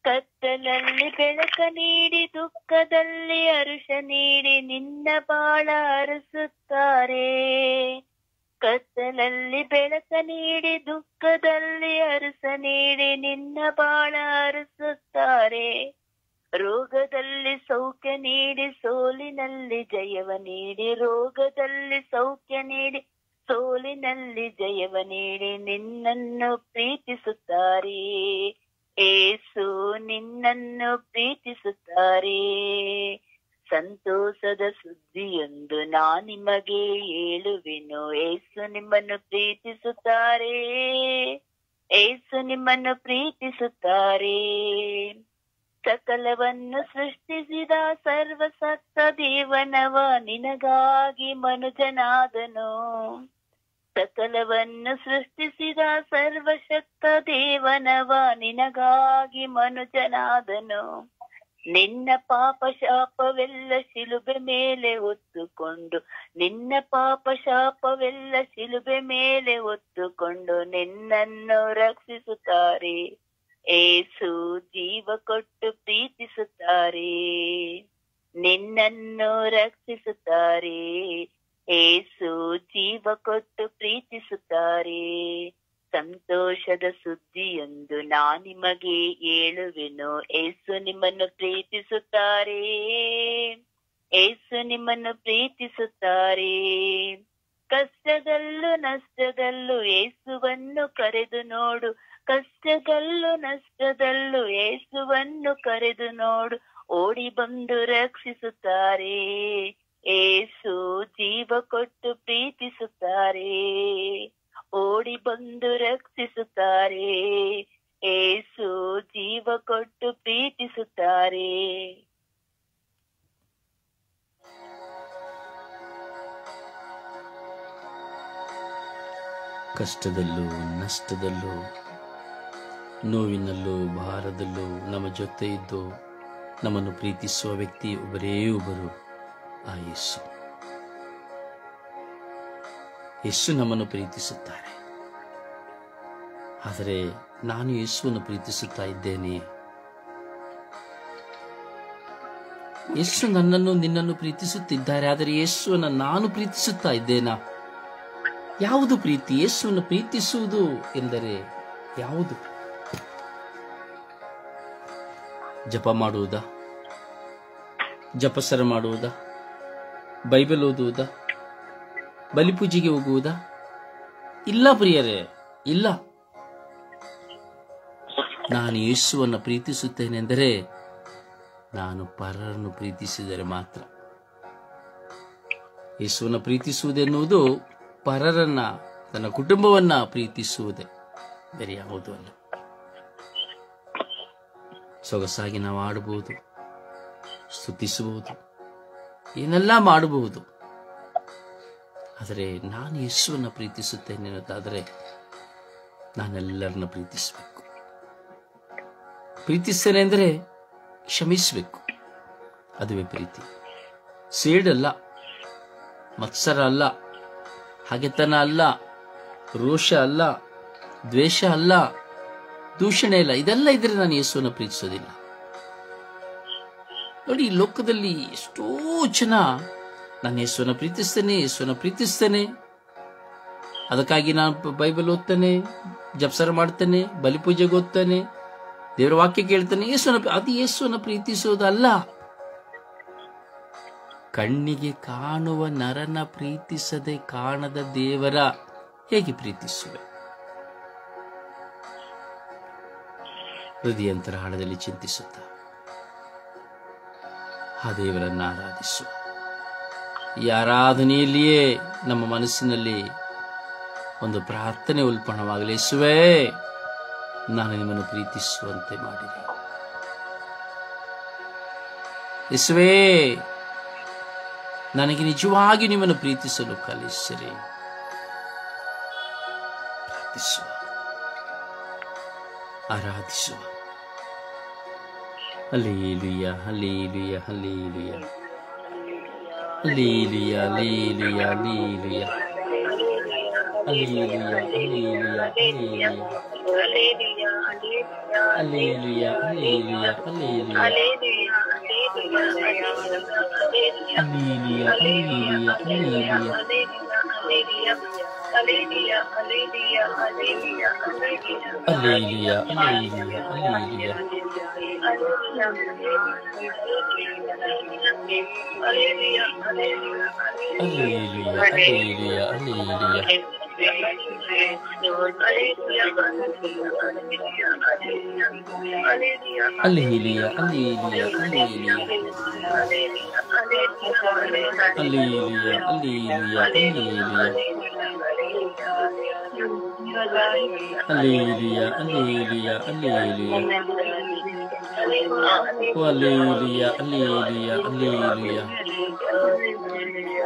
ಕತ್ತಲಲ್ಲಿ ಬೆಳಕ ನೀಡಿ ದುಃಖದಲ್ಲಿ ಹರುಷ ನೀಡಿ ನಿನ್ನ ಬಾಳ ಹರಿಸುತ್ತಾರೆ. ಕತ್ತಲಲ್ಲಿ ಬೆಳಕ ನೀಡಿ ದುಃಖದಲ್ಲಿ ಹರುಷ ನೀಡಿ ನಿನ್ನ ಬಾಳ ಹರಿಸುತ್ತಾರೆ. ರೋಗದಲ್ಲಿ ಸೌಖ್ಯ ನೀಡಿ ಸೋಲಿನಲ್ಲಿ ಜಯವ ನೀಡಿ, ರೋಗದಲ್ಲಿ ಸೌಖ್ಯ ನೀಡಿ ಸೋಲಿನಲ್ಲಿ ಜಯವ ನೀಡಿ ನಿನ್ನನ್ನು ಪ್ರೀತಿಸುತ್ತಾರೆ. ಯೇಸು ನಿನ್ನನ್ನು ಪ್ರೀತಿಸುತ್ತಾರೆ. ಸಂತೋಷದ ಸುದ್ದಿಯೊಂದು ನಿಮಗೆ ಹೇಳುವೆನು, ಯೇಸು ನಿಮ್ಮನ್ನು ಪ್ರೀತಿಸುತ್ತಾರೆ, ಯೇಸು ನಿಮ್ಮನ್ನು ಪ್ರೀತಿಸುತ್ತಾರೆ. ಸಕಲವನ್ನು ಸೃಷ್ಟಿಸಿದ ಸರ್ವಸತ್ತ ದೇವನವ ನಿನಗಾಗಿ ಮನುಜನಾದನು. ಸಕಲವನ್ನು ಸೃಷ್ಟಿಸಿದ ಸರ್ವಶಕ್ತ ದೇವನವ ನಿನಗಾಗಿ ಮನುಜನಾದನು. ನಿನ್ನ ಪಾಪ ಶಾಪವೆಲ್ಲ ಶಿಲುಬೆ ಮೇಲೆ ಹೊತ್ತುಕೊಂಡು, ನಿನ್ನ ಪಾಪ ಶಾಪವೆಲ್ಲ ಶಿಲುಬೆ ಮೇಲೆ ಹೊತ್ತುಕೊಂಡು ನಿನ್ನನ್ನು ರಕ್ಷಿಸುತ್ತಾರೆ. ಯೇಸು ಜೀವ ಕೊಟ್ಟು ಪ್ರೀತಿಸುತ್ತಾರೆ, ನಿನ್ನನ್ನು ರಕ್ಷಿಸುತ್ತಾರೆ. ಯೇಸು ಜೀವ ಕೊಟ್ಟು ಪ್ರೀತಿಸುತ್ತಾರೆ. ಸಂತೋಷದ ಸುದ್ದಿಯೊಂದು ನಿಮಗೆ ಹೇಳುವೆನು. ಏಸು ನಿಮ್ಮನ್ನು ಪ್ರೀತಿಸುತ್ತಾರೆ, ಏಸು ನಿಮ್ಮನ್ನು ಪ್ರೀತಿಸುತ್ತಾರೆ. ಕಷ್ಟದಲ್ಲೂ ನಷ್ಟದಲ್ಲೂ ಏಸುವನ್ನು ಕರೆದು ನೋಡು, ಕಷ್ಟದಲ್ಲೂ ನಷ್ಟದಲ್ಲೂ ಏಸುವನ್ನು ಕರೆದು ನೋಡು. ಓಡಿ ಬಂದು ರಕ್ಷಿಸುತ್ತಾರೆ, ಏಸು ಜೀವ ಕೊಟ್ಟು ಪ್ರೀತಿಸುತ್ತಾರೆ. ಓಡಿ ಬಂದು ರಕ್ಷಿಸುತ್ತಾರೆ, ಏಸು ಜೀವ ಕೊಟ್ಟು ಪ್ರೀತಿಸುತ್ತಾರೆ. ಕಷ್ಟದಲ್ಲೂ ನಷ್ಟದಲ್ಲೂ ನೋವಿನಲ್ಲೂ ಭಾರದಲ್ಲೂ ನಮ್ಮ ಜೊತೆ ಇದ್ದು ನಮ್ಮನ್ನು ಪ್ರೀತಿಸುವ ವ್ಯಕ್ತಿ ಒಬ್ಬರೇ ಒಬ್ಬರು, ಆ ಯೇಸು. ಯೇಸು ನಮ್ಮನ್ನು ಪ್ರೀತಿಸುತ್ತಾರೆ. ಆದರೆ ನಾನು ಯೇಸುವನ್ನು ಪ್ರೀತಿಸುತ್ತಾ ಇದ್ದೇನೆ. ಯೇಸು ನನ್ನನ್ನು ನಿನ್ನನ್ನು ಪ್ರೀತಿಸುತ್ತಿದ್ದಾರೆ, ಆದರೆ ಯೇಸುವನ್ನು ನಾನು ಪ್ರೀತಿಸುತ್ತಾ ಇದ್ದೇನಾ? ಯಾವುದು ಪ್ರೀತಿ? ಯೇಸುವನ್ನು ಪ್ರೀತಿಸುವುದು ಎಂದರೆ ಯಾವುದು? ಜಪ ಮಾಡುವುದಾ? ಜಪಸರ ಮಾಡುವುದಾ? ಬೈಬಲ್ ಓದುವುದಾ? ಬಲಿಪೂಜೆಗೆ ಹೋಗುವುದಾ? ಇಲ್ಲ ಪ್ರಿಯರೇ, ಇಲ್ಲ. ನಾನು ಯೇಸುವನ್ನು ಪ್ರೀತಿಸುತ್ತೇನೆಂದರೆ ನಾನು ಪರರನ್ನು ಪ್ರೀತಿಸಿದರೆ ಮಾತ್ರ. ಯೇಸುವನ್ನು ಪ್ರೀತಿಸುವುದೆನ್ನುವುದು ಪರರನ್ನ, ತನ್ನ ಕುಟುಂಬವನ್ನ ಪ್ರೀತಿಸುವುದೇ, ಬೇರೆ ಯಾವುದೂ ಅಲ್ಲ. ಸೊಗಸಾಗಿ ನಾವು ಆಡಬಹುದು, ಸ್ತುತಿಸಬಹುದು, ಏನೆಲ್ಲ ಮಾಡಬಹುದು. ಆದರೆ ನಾನು ಯೇಸುವನ್ನು ಪ್ರೀತಿಸುತ್ತೇನೆ ಅನ್ನೋದಾದರೆ ನಾನೆಲ್ಲರನ್ನ ಪ್ರೀತಿಸಬೇಕು. ಪ್ರೀತಿಸ್ತೇನೆ ಅಂದರೆ ಕ್ಷಮಿಸಬೇಕು. ಅದುವೇ ಪ್ರೀತಿ. ಸೇಡಲ್ಲ, ಮತ್ಸರ ಅಲ್ಲ, ಹಗೆತನ ಅಲ್ಲ, ರೋಷ ಅಲ್ಲ, ದ್ವೇಷ ಅಲ್ಲ, ದೂಷಣೆ ಇಲ್ಲ. ಇದೆಲ್ಲ ಇದ್ರೆ ನಾನು ಯೇಸುವನ್ನು ಪ್ರೀತಿಸೋದಿಲ್ಲ. ನೋಡಿ, ಈ ಲೋಕದಲ್ಲಿ ಎಷ್ಟೋ ಜನ ನಾನು ಯೇಸುವನ್ನು ಪ್ರೀತಿಸ್ತೇನೆ, ಯೇಸುವನ್ನು ಪ್ರೀತಿಸ್ತೇನೆ, ಅದಕ್ಕಾಗಿ ನಾನು ಬೈಬಲ್ ಓದ್ತೇನೆ, ಜಪಸರ ಮಾಡ್ತೇನೆ, ಬಲಿಪೂಜೆಗೆ ಓದ್ತೇನೆ, ದೇವರ ವಾಕ್ಯ ಕೇಳ್ತೇನೆ. ಅದು ಯೇಸುವನ್ನು ಪ್ರೀತಿಸೋದಲ್ಲ. ಕಣ್ಣಿಗೆ ಕಾಣುವ ನರನ ಪ್ರೀತಿಸದೆ ಕಾಣದ ದೇವರ ಹೇಗೆ ಪ್ರೀತಿಸುವೆ? ಹೃದಯಂತರ ಆಳದಲ್ಲಿ ಚಿಂತಿಸುತ್ತ ಆ ದೇವರನ್ನು ಆರಾಧಿಸು. ಈ ಆರಾಧನೆಯಲ್ಲಿಯೇ ನಮ್ಮ ಮನಸ್ಸಿನಲ್ಲಿ ಒಂದು ಪ್ರಾರ್ಥನೆ ಉಲ್ಪಣವಾಗಲಿ. ಯೇಸುವೇ, ನಾನು ನಿಮ್ಮನ್ನು ಪ್ರೀತಿಸುವಂತೆ ಮಾಡಿರಿ. ಯೇಸುವೇ, ನನಗೆ ನಿಜವಾಗಿ ನಿಮ್ಮನ್ನು ಪ್ರೀತಿಸಲು ಕಲಿಸಿರಿ. ಪ್ರಾರ್ಥಿಸುವ, ಆರಾಧಿಸುವ. Hallelujah, hallelujah, hallelujah, hallelujah, hallelujah, hallelujah, hallelujah,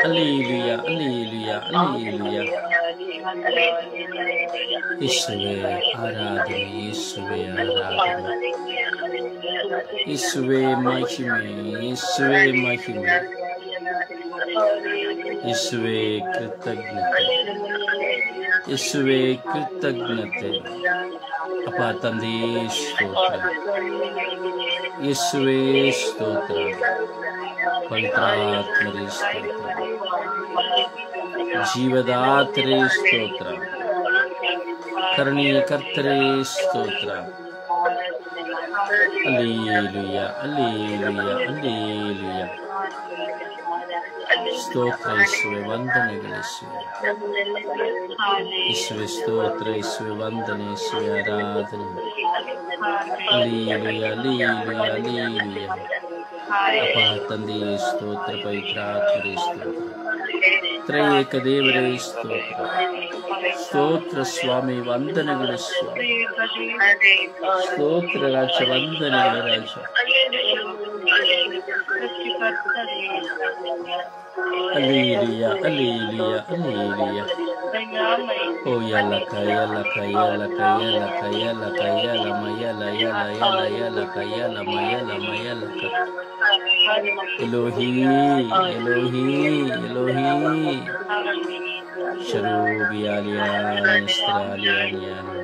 hallelujah, hallelujah, hallelujah, ಯೇಸುವೇ ಆರಾಧನೆ, ಯೇಸುವೇ ಆರಾಧನೆ, ಯೇಸುವೇ ಮಹಿಮೆ, ಯೇಸುವೇ ಮಹಿಮೆ, ಯೇಸುವೇ ಕೃತಜ್ಞತೆ, ಯೇಸುವೇ ಕೃತಜ್ಞತೆ. ಅಪ್ಪ ತಂದೆಯೇ ಸ್ತೋತ್ರ, ಯೇಸುವೇ ಸ್ತೋತ್ರ, ಪವಿತ್ರಾತ್ಮರೇ ಸ್ತೋತ್ರ, ಜೀವದಾತರೇ ಸ್ತೋತ್ರ, ಕರುಣೆಯ ಕರ್ತರೇ ಸ್ತೋತ್ರ. Hallelujah, hallelujah, hallelujah. ಸ್ತೋತ್ರ ಯೇಸುವೆ, ವಂದನೆಗಳು ಯೇಸುವೆ. ಯೇಸುವೆ ಸ್ತೋತ್ರ, ಯೇಸುವೆ ವಂದನೆ, ಯೇಸುವೆ ಆರಾಧನೆ. Hallelujah, hallelujah, hallelujah. ಅಪ್ಪ ತಂದೆಯೇ ಸ್ತೋತ್ರ, ಪವಿತ್ರ ಆತ್ಮರೇ ಸ್ತೋತ್ರ, ತ್ರೈಏಕ ದೇವರೇ ಸ್ತೋತ್ರ. ಸ್ತೋತ್ರ ಸ್ವಾಮಿ, ವಂದನೆಗಳು ಸ್ವಾಮಿ. ಸ್ತೋತ್ರ ರಾಜ, ವಂದನೆಗಳು ರಾಜ. Hallelujah, hallelujah, hallelujah. ಓ ಯಲಕ ಯಲಕ ಯಲಕ ಯಲಕ ಯಲಕ ಯಲ ಮಯಲ ಯಲ ಯಲ ಯಲಕ ಯಲ ಮಯಲ ಮಯಲಕ. ಎಲೋಹಿ ಎಲೋಹಿ ಎಲೋಹಿ. ಶರೂಬಿಯಾಲಿಯಾನಿ ಸ್ತ್ರಾಲಿಯಾನಿಯಾನಿ,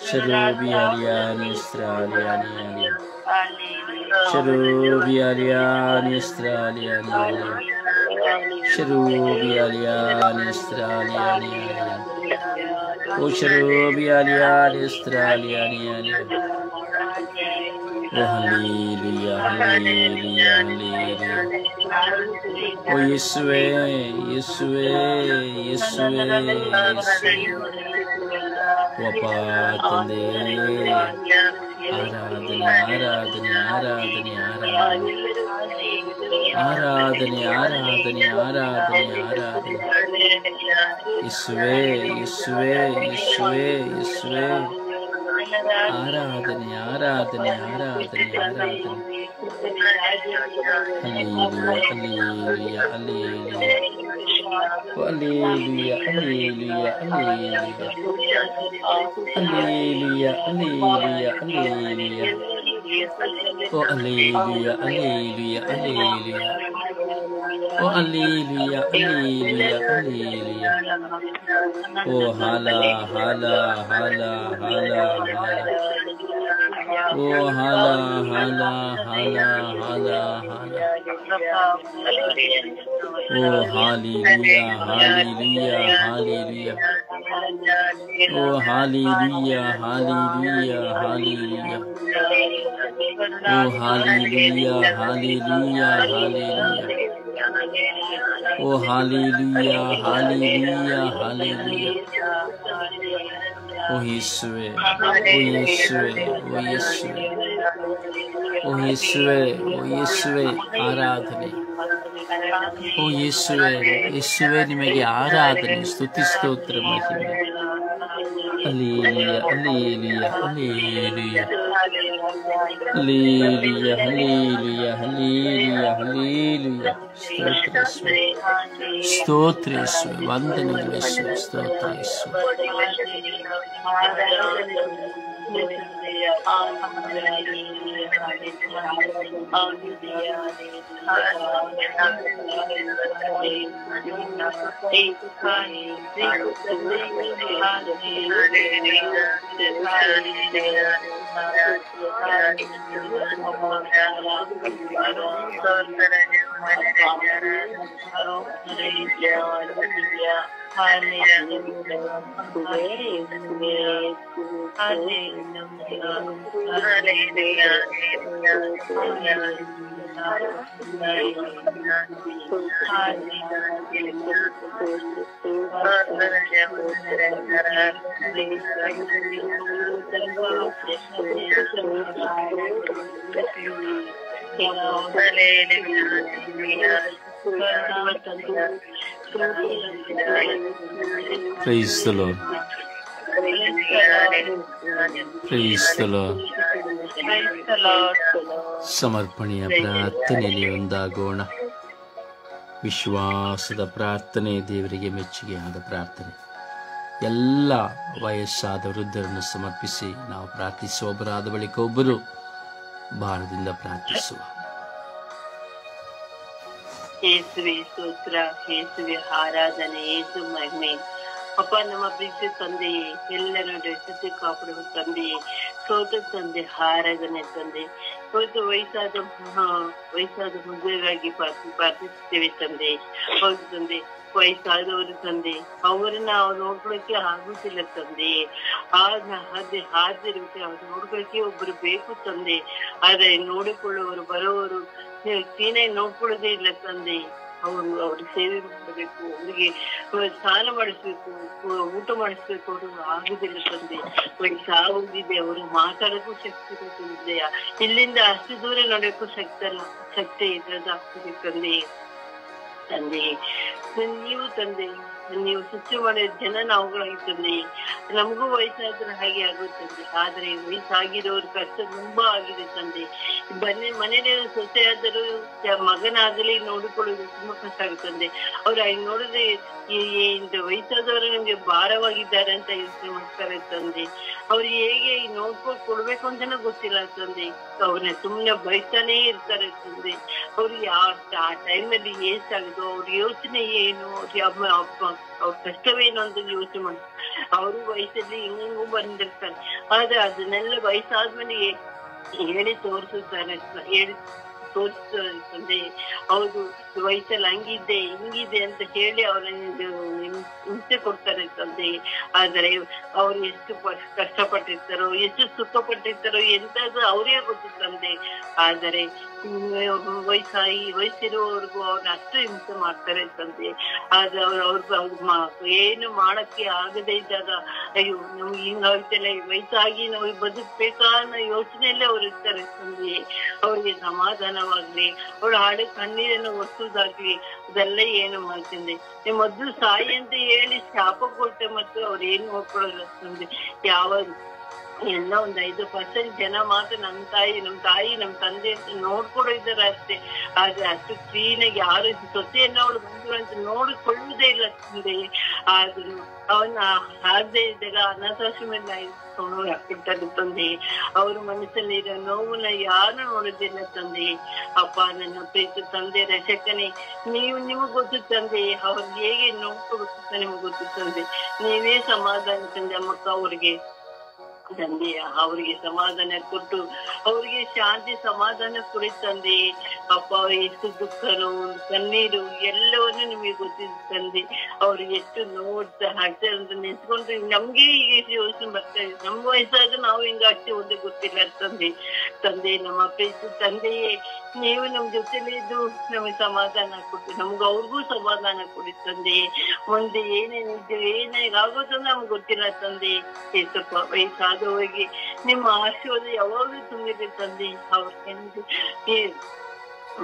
ಶರೂಬಿಯಾಲಿಯಾನಿ ಸ್ತ್ರಾಲಿಯಾನಿಯಾನಿ, ಶರೂಬಿಯಾಲಿಯಾನಿ ಸ್ತ್ರಾಲಿಯಾನಿಯಾನಿ, ಶರೂಬಿಯಾಲಿಯಾನಿ ಸ್ತ್ರಾಲಿಯಾನಿಯಾನಿ. ಓ ಶರೂಬಿಯಾಲಿಯಾನಿ ಸ್ತ್ರಾಲಿಯಾನಿಯಾನಿ. ಓ ಹಲ್ಲೆಲೂಯಾ, ಹಲ್ಲೆಲೂಯಾ, ಹಲ್ಲೆಲೂಯಾ. ಓ ಯೇಸುವೇ, ಯೇಸುವೇ, ಯೇಸುವೇ, ಯೇಸುವೇ. ಒಬ್ಬ ತಂದೆ, ಆರಾಧನೆ, ಆರಾಧನೆ, ಆರಾಧನೆ, ಆರಾಧನೆ, ಆರಾಧನೆ, ಆರಾಧನೆ, ಆರಾಧನೆ. ಯೇಸುವೇ, ಯೇಸುವೇ, ಯೇಸುವೇ, ಯೇಸುವೇ. ಆರಾಧನೆ, ಆರಾಧನೆ, ಆರಾಧನೆ, ಆರಾಧನೆ. Hallelujah, hallelujah, hallelujah. Hallelujah, hallelujah, hallelujah. Hallelujah, hallelujah, hallelujah. ಓ ಹಲ್ಲೆಲೂಯಾ, ಹಲ್ಲೆಲೂಯಾ, ಹಲ್ಲೆಲೂಯಾ. ಓ ಹಲ್ಲೆಲೂಯಾ, ಹಲ್ಲೆಲೂಯಾ, ಹಲ್ಲೆಲೂಯಾ. ಓ ಹಾಲ ಹಾಲ ಹಾಲ ಹಾಲ ಹಾಲ. ಓ ಹಾಲ ಹಾಲ ಹಾಲ ಹಾಲ ಹಾಲ. ಓ ಹಾಲೆಲೂಯಾ, ಹಾಲೆಲೂಯಾ, ಹಾಲೆಲೂಯಾ. ಓ ಹಾಲೆಲೂಯಾ, ಹಾಲೆಲೂಯಾ, ಹಾಲೆಲೂಯಾ. ಓ ಹಾಲೆಲೂಯಾ, ಹಾಲೆಲೂಯಾ, ಹಾಲೆಲೂಯಾ. ಓ ಹಾಲೆಲೂಯಾ, ಹಾಲೆಲೂಯಾ, ಹಾಲೆಲೂಯಾ. ಓ ಯೇಸುವೇ, ಓ ಯೇಸುವೇ, ಓ ಯೇಸುವೇ, ಓ ಯೇಸುವೇ, ಓ ಯೇಸುವೇ, ಆರಾಧನೆ. ಓ ಯೇಸುವೇ, ಯೇಸುವೇ, ನಿಮಗೆ ಆರಾಧನೆ, ಸ್ತುತಿ, ಸ್ತೋತ್ರ, ಮಹಿಮೆ. Hallelujah, hallelujah, hallelujah. Hallelujah, hallelujah, hallelujah, hallelujah. ಸ್ತೋತ್ರ ಯೇಸುವೇ, ಸ್ತೋತ್ರ ಯೇಸುವೇ, ವಂದನೆಗಳು ಯೇಸುವೇ, ಸ್ತೋತ್ರ ಯೇಸುವೇ. Praise the Lord. Praise the Lord. ಸಮರ್ಪಣೆಯ ಪ್ರಾರ್ಥನೆಯಲ್ಲಿ ಒಂದಾಗೋಣ. ವಿಶ್ವಾಸದ ಪ್ರಾರ್ಥನೆ, ದೇವರಿಗೆ ಮೆಚ್ಚುಗೆಯಾದ ಪ್ರಾರ್ಥನೆ. ಎಲ್ಲ ವಯಸ್ಸಾದ ವೃದ್ಧರನ್ನು ಸಮರ್ಪಿಸಿ ನಾವು ಪ್ರಾರ್ಥಿಸುವ. ಒಬ್ಬರಾದ ಬಳಿಕ ಒಬ್ಬರು ಭಾರದಿಂದ ಪ್ರಾರ್ಥಿಸುವ. ಯೇಸುವೆ ಸ್ತೋತ್ರ, ಯೇಸುವೆ ಆರಾಧನೆ, ಯೇಸು ಮಹಿಮೆ. ಅಪ್ಪ ನಮ್ಮ ಪ್ರೀತಿ ತಂದೆಯೇ, ಎಲ್ಲರನ್ನು ರಕ್ಷಿಸಿ ಕಾಪಾಡುವ ತಂದೆಯೇ, ಸೋತ ತಂದೆ, ಆರಾಧನೆ ತಂದೆ. ಇವತ್ತು ವಯಸ್ಸಾದ ಮದುವೆಗಾಗಿ ಪ್ರಾರ್ಥಿಸುತ್ತೇವೆ ತಂದೆ. ಹೌದು ತಂದೆ, ವಯಸ್ಸಾದವರು ತಂದೆ, ಅವರನ್ನ ಅವ್ರು ನೋಡ್ಕೊಳಕ್ಕೆ ಆಗುತ್ತಿಲ್ಲ ತಂದೆ. ಹಾದಿರುವಂತೆ ಅವ್ರು ನೋಡ್ಕೊಳಕ್ಕೆ ಒಬ್ರು ಬೇಕು ತಂದೆ. ಆದ್ರೆ ನೋಡಿಕೊಳ್ಳುವವರು ಬರೋವರು ಕ್ಲೀನಾಗಿ ನೋಡ್ಕೊಳ್ಳೋದೇ ಇಲ್ಲ ತಂದೆ. ಅವ್ರಿಗೆ ಸೇವೆ ಮಾಡಬೇಕು, ಅವ್ರಿಗೆ ಸ್ನಾನ ಮಾಡಿಸ್ಬೇಕು, ಊಟ ಮಾಡಿಸ್ಬೇಕು, ಅವರು ಆಗುದಿಲ್ಲ ತಂದೆ. ವಯಸ್ಸಾಗೋಗಿದೆ, ಅವರು ಮಾತಾಡೋಕ್ಕೂ ಶಕ್ತಿ ಇದೆಯಾ, ಇಲ್ಲಿಂದ ಅಷ್ಟು ದೂರ ನೋಡೋಕ್ಕೂ ಶಕ್ತಿ ಇರೋದಾಗ್ತದೆ ತಂದೆ. ನೀವು ತಂದೆ, ನೀವು ಸ್ವಚ್ಛ ಮಾಡಿದ ಜನ ನಾವುಗಳಾಗಿ ತಂದೆ. ನಮಗೂ ವಯಸ್ಸಾದ್ರೆ ಹಾಗೆ ಆಗುತ್ತದೆ. ಆದ್ರೆ ವಯಸ್ಸಾಗಿರೋರು ಕಷ್ಟ ತುಂಬಾ ಆಗಿದೆ ತಂದೆ. ಮನೇಲಿ ಸೊಸೆಯಾದರೂ ಮಗನಾಗಲಿ ನೋಡಿಕೊಳ್ಳೋದು ತುಂಬಾ ಕಷ್ಟ ಆಗುತ್ತದೆ. ಅವ್ರು ಹಾಗೆ ನೋಡಿದ್ರೆ ವಯಸ್ಸಾದವರು ನಮ್ಗೆ ಭಾರವಾಗಿದ್ದಾರೆ ಅಂತ ಯೋಚನೆ ಮಾಡ್ತಾರೆ ತಂದೆ. ಅವ್ರಿಗೆ ಹೇಗೆ ಕೊಡ್ಬೇಕು ಅಂತಾನೆ ಗೊತ್ತಿಲ್ಲ ತಂದೆ. ಅವ್ರನ್ನ ಸುಮ್ಮನೆ ಬಯಸ್ತಾನೇ ಇರ್ತಾರೆ ತಂದೆ. ಅವ್ರಿಗೆ ಆ ಟೈಮಲ್ಲಿ ಎಷ್ಟಾಗುತ್ತೋ ಅವ್ರ ಯೋಚನೆ ಏನು, ಅವ್ರ ಕಷ್ಟವೇನು ಅಂತ ಯೋಚನೆ ಮಾಡ್ತಾರೆ. ಅವರು ವಯಸ್ಸಲ್ಲಿ ಹಿಂಗೂ ಬಂದಿರ್ತಾರೆ. ಆದ್ರೆ ಅದನ್ನೆಲ್ಲ ವಯಸ್ಸಾದ್ಮೇಲೆ ಹೇಳಿ ತೋರಿಸುತ್ತಾರೆ ತಂದೆ. ಹೌದು, ವಯಸ್ಸಲ್ಲಿ ಹಂಗಿದ್ದೆ ಹಿಂಗಿದೆ ಅಂತ ಹೇಳಿ ಅವ್ರನ್ನ ಹಿಂಸೆ ಕೊಡ್ತಾರೆ ತಂದೆ. ಆದ್ರೆ ಅವ್ರು ಎಷ್ಟು ಕಷ್ಟಪಟ್ಟಿರ್ತಾರೋ, ಎಷ್ಟು ಸುಖ ಪಟ್ಟಿರ್ತಾರೋ ಎಂತಾದ್ರು ಅವರೇ ಗೊತ್ತು ತಂದೆ. ಆದರೆ ವಯಸ್ಸಿರುವವರೆಗೂ ಅವ್ರನ್ನ ಅಷ್ಟು ಹಿಂಸೆ ಮಾಡ್ತಾರೆ ತಂದೆ. ಆದ್ರೆ ಅವ್ರ ಏನು ಮಾಡಕ್ಕೆ ಆಗದೆ ಇದ್ದಾಗ ಅಯ್ಯೋ ನಮ್ಗೆ ಹಿಂಗಾಗ್ತಿಲ್ಲ, ವಯಸ್ಸಾಗಿ ನಾವು ಬದುಕ್ಬೇಕಾ ಅನ್ನೋ ಯೋಚನೆಯಲ್ಲೇ ಅವ್ರು ಇರ್ತಾರೆ ತಂದೆ. ಅವ್ರಿಗೆ ಸಮಾಧಾನವಾಗ್ಲಿ, ಅವ್ಳು ಹಾಡು ಕಣ್ಣೀರನ್ನು ಒರೆಸೋದಾಗ್ಲಿ ಅದೆಲ್ಲ ಏನು ಮಾಡ್ತಿದ್ದೆ. ನೀವು ಮೊದ್ಲು ಸಾಯಿ ಅಂತ ಹೇಳಿ ಶಾಪ ಕೊಟ್ಟೆ ಮತ್ತು ಅವ್ರು ಏನ್ ನೋಡ್ಕೊಳ್ಳಲ್ಲ ತಂದೆ. ಎಲ್ಲ ಒಂದ್ 5% ಜನ ಮಾತ್ರ ನಮ್ ತಾಯಿ ನಮ್ ತಂದೆ ಅಂತ ನೋಡ್ಕೊಡೋ ಇದ್ದಾರೆ ಅಷ್ಟೇ. ಆದ್ರೆ ಅಷ್ಟು ಕ್ಲೀನಾಗಿ ಯಾರು ಸೊಸೆಯನ್ನ ಅವಳು ಬಂದ್ರು ಅಂತ ನೋಡಿಕೊಳ್ಳುವುದೇ ಇಲ್ಲ ತಂದೆ. ಆದ್ರೂ ಅವನ್ನ ಆಗದೆ ಇದ್ದಾಗ ಅನಾಥಾಶ್ರಮದಲ್ಲಿ ಹಾಕ್ಬಿಡ್ತಾರೆ ತಂದೆ. ಅವ್ರ ಮನಸ್ಸಲ್ಲಿರೋ ನೋವನ್ನ ಯಾರು ನೋಡೋದಿಲ್ಲ ತಂದೆ. ಅಪ್ಪ ನನ್ನ ಪ್ರೀತಿ ತಂದೆ ರಕ್ಷಕನೇ, ನಿಮಗ್ ಗೊತ್ತು ತಂದೆ. ಅವ್ರಿಗೆ ಹೇಗೆ ನೋಡ್ಕೊಬೇಕು ನಿಮಗ್ ಗೊತ್ತು ತಂದೆ. ನೀವೇ ಸಮಾಧಾನ ತಂದೆ ಅಮ್ಮಕ್ಕ ಅವ್ರಿಗೆ ತಂದೆ. ಅವ್ರಿಗೆ ಸಮಾಧಾನ ಕೊಟ್ಟು ಅವ್ರಿಗೆ ಶಾಂತಿ ಸಮಾಧಾನ ಕೊಡಿ ತಂದೆ. ಅಪ್ಪ ಎಷ್ಟು ದುಃಖನು ಕಣ್ಣೀರು ಎಲ್ಲವನ್ನೂ ನಿಮಗೆ ಗೊತ್ತಿದೆ ತಂದೆ. ಅವ್ರಿಗೆ ಎಷ್ಟು ನೋಡ್ತಾ ಹಾಕ್ತಾರೆ ಅಂತ ನೆನ್ಸ್ಕೊಂಡ್ರೆ ನಮ್ಗೆ ಈಗ ಯೋಚನೆ ಬರ್ತಾ ಇದೆ. ನಮ್ ವಯಸ್ಸಾಗ ನಾವು ಹಿಂಗ ಅಷ್ಟೇ ಒಂದೇ ಗೊತ್ತಿಲ್ಲ ತಂದೆ. ನಮ್ಮ ಪ್ರೀತಿ ತಂದೆಯೇ, ನೀವು ನಮ್ ಜೊತೆಲಿ ಇದ್ದು ನಮಗೆ ಸಮಾಧಾನ ಕೊಟ್ಟು ನಮ್ಗೆ ಅವ್ರಿಗೂ ಸಮಾಧಾನ ಕೊಡಿ ತಂದೆ. ಮುಂದೆ ಏನೇನಾಗೋದು ನಮ್ಗೆ ಗೊತ್ತಿಲ್ಲ ತಂದೆ. ಸ್ವಲ್ಪ ವಯಸ್ಸಾದವರಿಗೆ ನಿಮ್ಮ ಆಶೀರ್ವಾದ ಯಾವಾಗ್ಲೂ ತುಂಬಿದೆ ತಂದೆ. ಅವ್ರಿಗೆ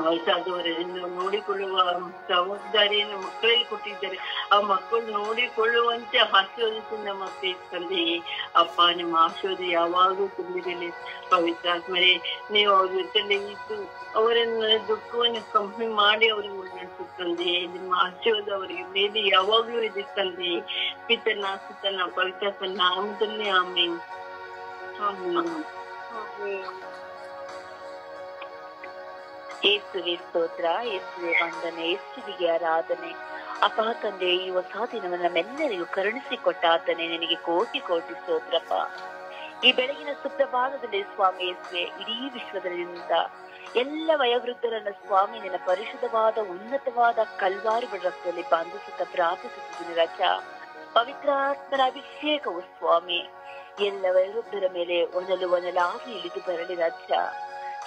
ವಯಸ್ಸಾದವರನ್ನು ನೋಡಿಕೊಳ್ಳುವ ಜವಾಬ್ದಾರಿಯನ್ನು ಮಕ್ಕಳಿಗೆ ಕೊಟ್ಟಿದ್ದಾರೆ. ಆ ಮಕ್ಕಳು ನೋಡಿಕೊಳ್ಳುವಂತೆ ಆಶೀರ್ವದಿಸಿ ನಮ್ಮ ಪ್ರೀತಿ ತಂದೆಯೇ. ಅಪ್ಪ ನಿಮ್ಮ ಆಶೀರ್ವಾದ ಯಾವಾಗೂ ತುಂಬಿರಲಿ. ಪವಿತ್ರಾತ್ಮರೇ, ನೀವು ಅವ್ರ ಜೊತೆಲಿ ಇದ್ದು ಅವರನ್ನ ದುಃಖವನ್ನು ಕಮ್ಮಿ ಮಾಡಿ ಅವ್ರಿಗೆ ಮುನ್ನಡೆಸುತ್ತಂದೆ. ನಿಮ್ಮ ಆಶೀರ್ವಾದ ಅವರಿಗೆ ಮೇಲೆ ಯಾವಾಗ್ಲೂ ಇದೆ ತಂದೆ. ಪಿತನ ಪವಿತ್ರಾತ್ಮ ನಾಮದಲ್ಲಿ ಆಮೇನ್. ಯೇಸುವೆ ಸ್ತೋತ್ರ, ಯೇಸುವೆ ವಂದನೆ, ಯೇಸುವಿಗೆ ಆರಾಧನೆ. ಅಪ್ಪ ತಂದೆ, ಈ ಹೊಸ ದಿನವನ್ನು ನಮ್ಮೆಲ್ಲರಿಗೂ ಕರುಣಿಸಿಕೊಟ್ಟ ಆತನೇ ನಿನಗೆ ಕೋಟಿ ಕೋಟಿ ಸ್ತೋತ್ರಪ್ಪ. ಈ ಬೆಳಗಿನ ಸುಪ್ರಭಾತದಲ್ಲಿ ಸ್ವಾಮಿ ಯೇಸುವೆ, ಇಡೀ ವಿಶ್ವದಲ್ಲಿಂದ ಎಲ್ಲ ವಯೋವೃದ್ಧರನ್ನ ಸ್ವಾಮಿ ನಿನ್ನ ಪರಿಶುದ್ಧವಾದ ಉನ್ನತವಾದ ಕಲ್ವಾರಿ ರಕ್ತದಲ್ಲಿ ಬಂಧಿಸುತ್ತಾ ಪ್ರಾರ್ಥಿಸುತ್ತಿದ್ದೀನಿ ರಾಜ. ಪವಿತ್ರಾತ್ಮನ ಅಭಿಷೇಕವು ಸ್ವಾಮಿ ಎಲ್ಲ ವಯೋವೃದ್ಧರ ಮೇಲೆ ಒನಲಾಗಿ ಇಳಿದು ಬರಲಿ ರಾಜ.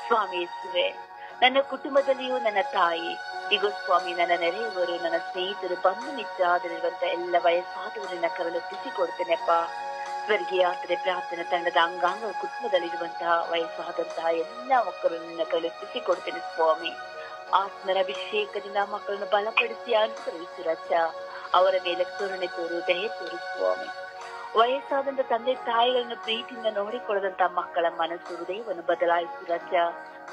ಸ್ವಾಮಿ ಯೇಸುವೆ, ನನ್ನ ಕುಟುಂಬದಲ್ಲಿಯೂ ನನ್ನ ತಾಯಿ, ಈಗ ಸ್ವಾಮಿ ನನ್ನ ನೆರೆಯವರು, ನನ್ನ ಸ್ನೇಹಿತರು, ಬಂಧು ಮಿತ್ರರಿರುವಂತ ಎಲ್ಲ ವಯಸ್ಸಾದವರನ್ನ ಕರಳಿಸಿಕೊಡ್ತೇನೆಪ್ಪ. ಸ್ವರ್ಗೀಯಾತ್ರೆ ಪ್ರಾರ್ಥನಾ ತಂಡದ ಅಂಗಾಂಗ ಕುಟುಂಬದಲ್ಲಿರುವಂತಹ ವಯಸ್ಸಾದಂತಹ ಎಲ್ಲ ಮಕ್ಕಳನ್ನ ಕರಳಿಸಿಕೊಡ್ತೇನೆ ಸ್ವಾಮಿ. ಆತ್ಮರ ಅಭಿಷೇಕದಿಂದ ಮಕ್ಕಳನ್ನು ಬಲಪಡಿಸಿ ಅನುಸರಿಸು ರಾಜ. ಅವರ ಮೇಲೆ ಕರುಣೆ ತೋರು, ದಯೆ ತೋರು ಸ್ವಾಮಿ. ವಯಸ್ಸಾದಂತ ತಂದೆ ತಾಯಿಗಳನ್ನ ಪ್ರೀತಿಯಿಂದ ನೋಡಿಕೊಳ್ಳದಂತ ಮಕ್ಕಳ ಮನಸ್ಸು ಹೃದಯವನ್ನು ಬದಲಾಯಿಸು ರಾಜ.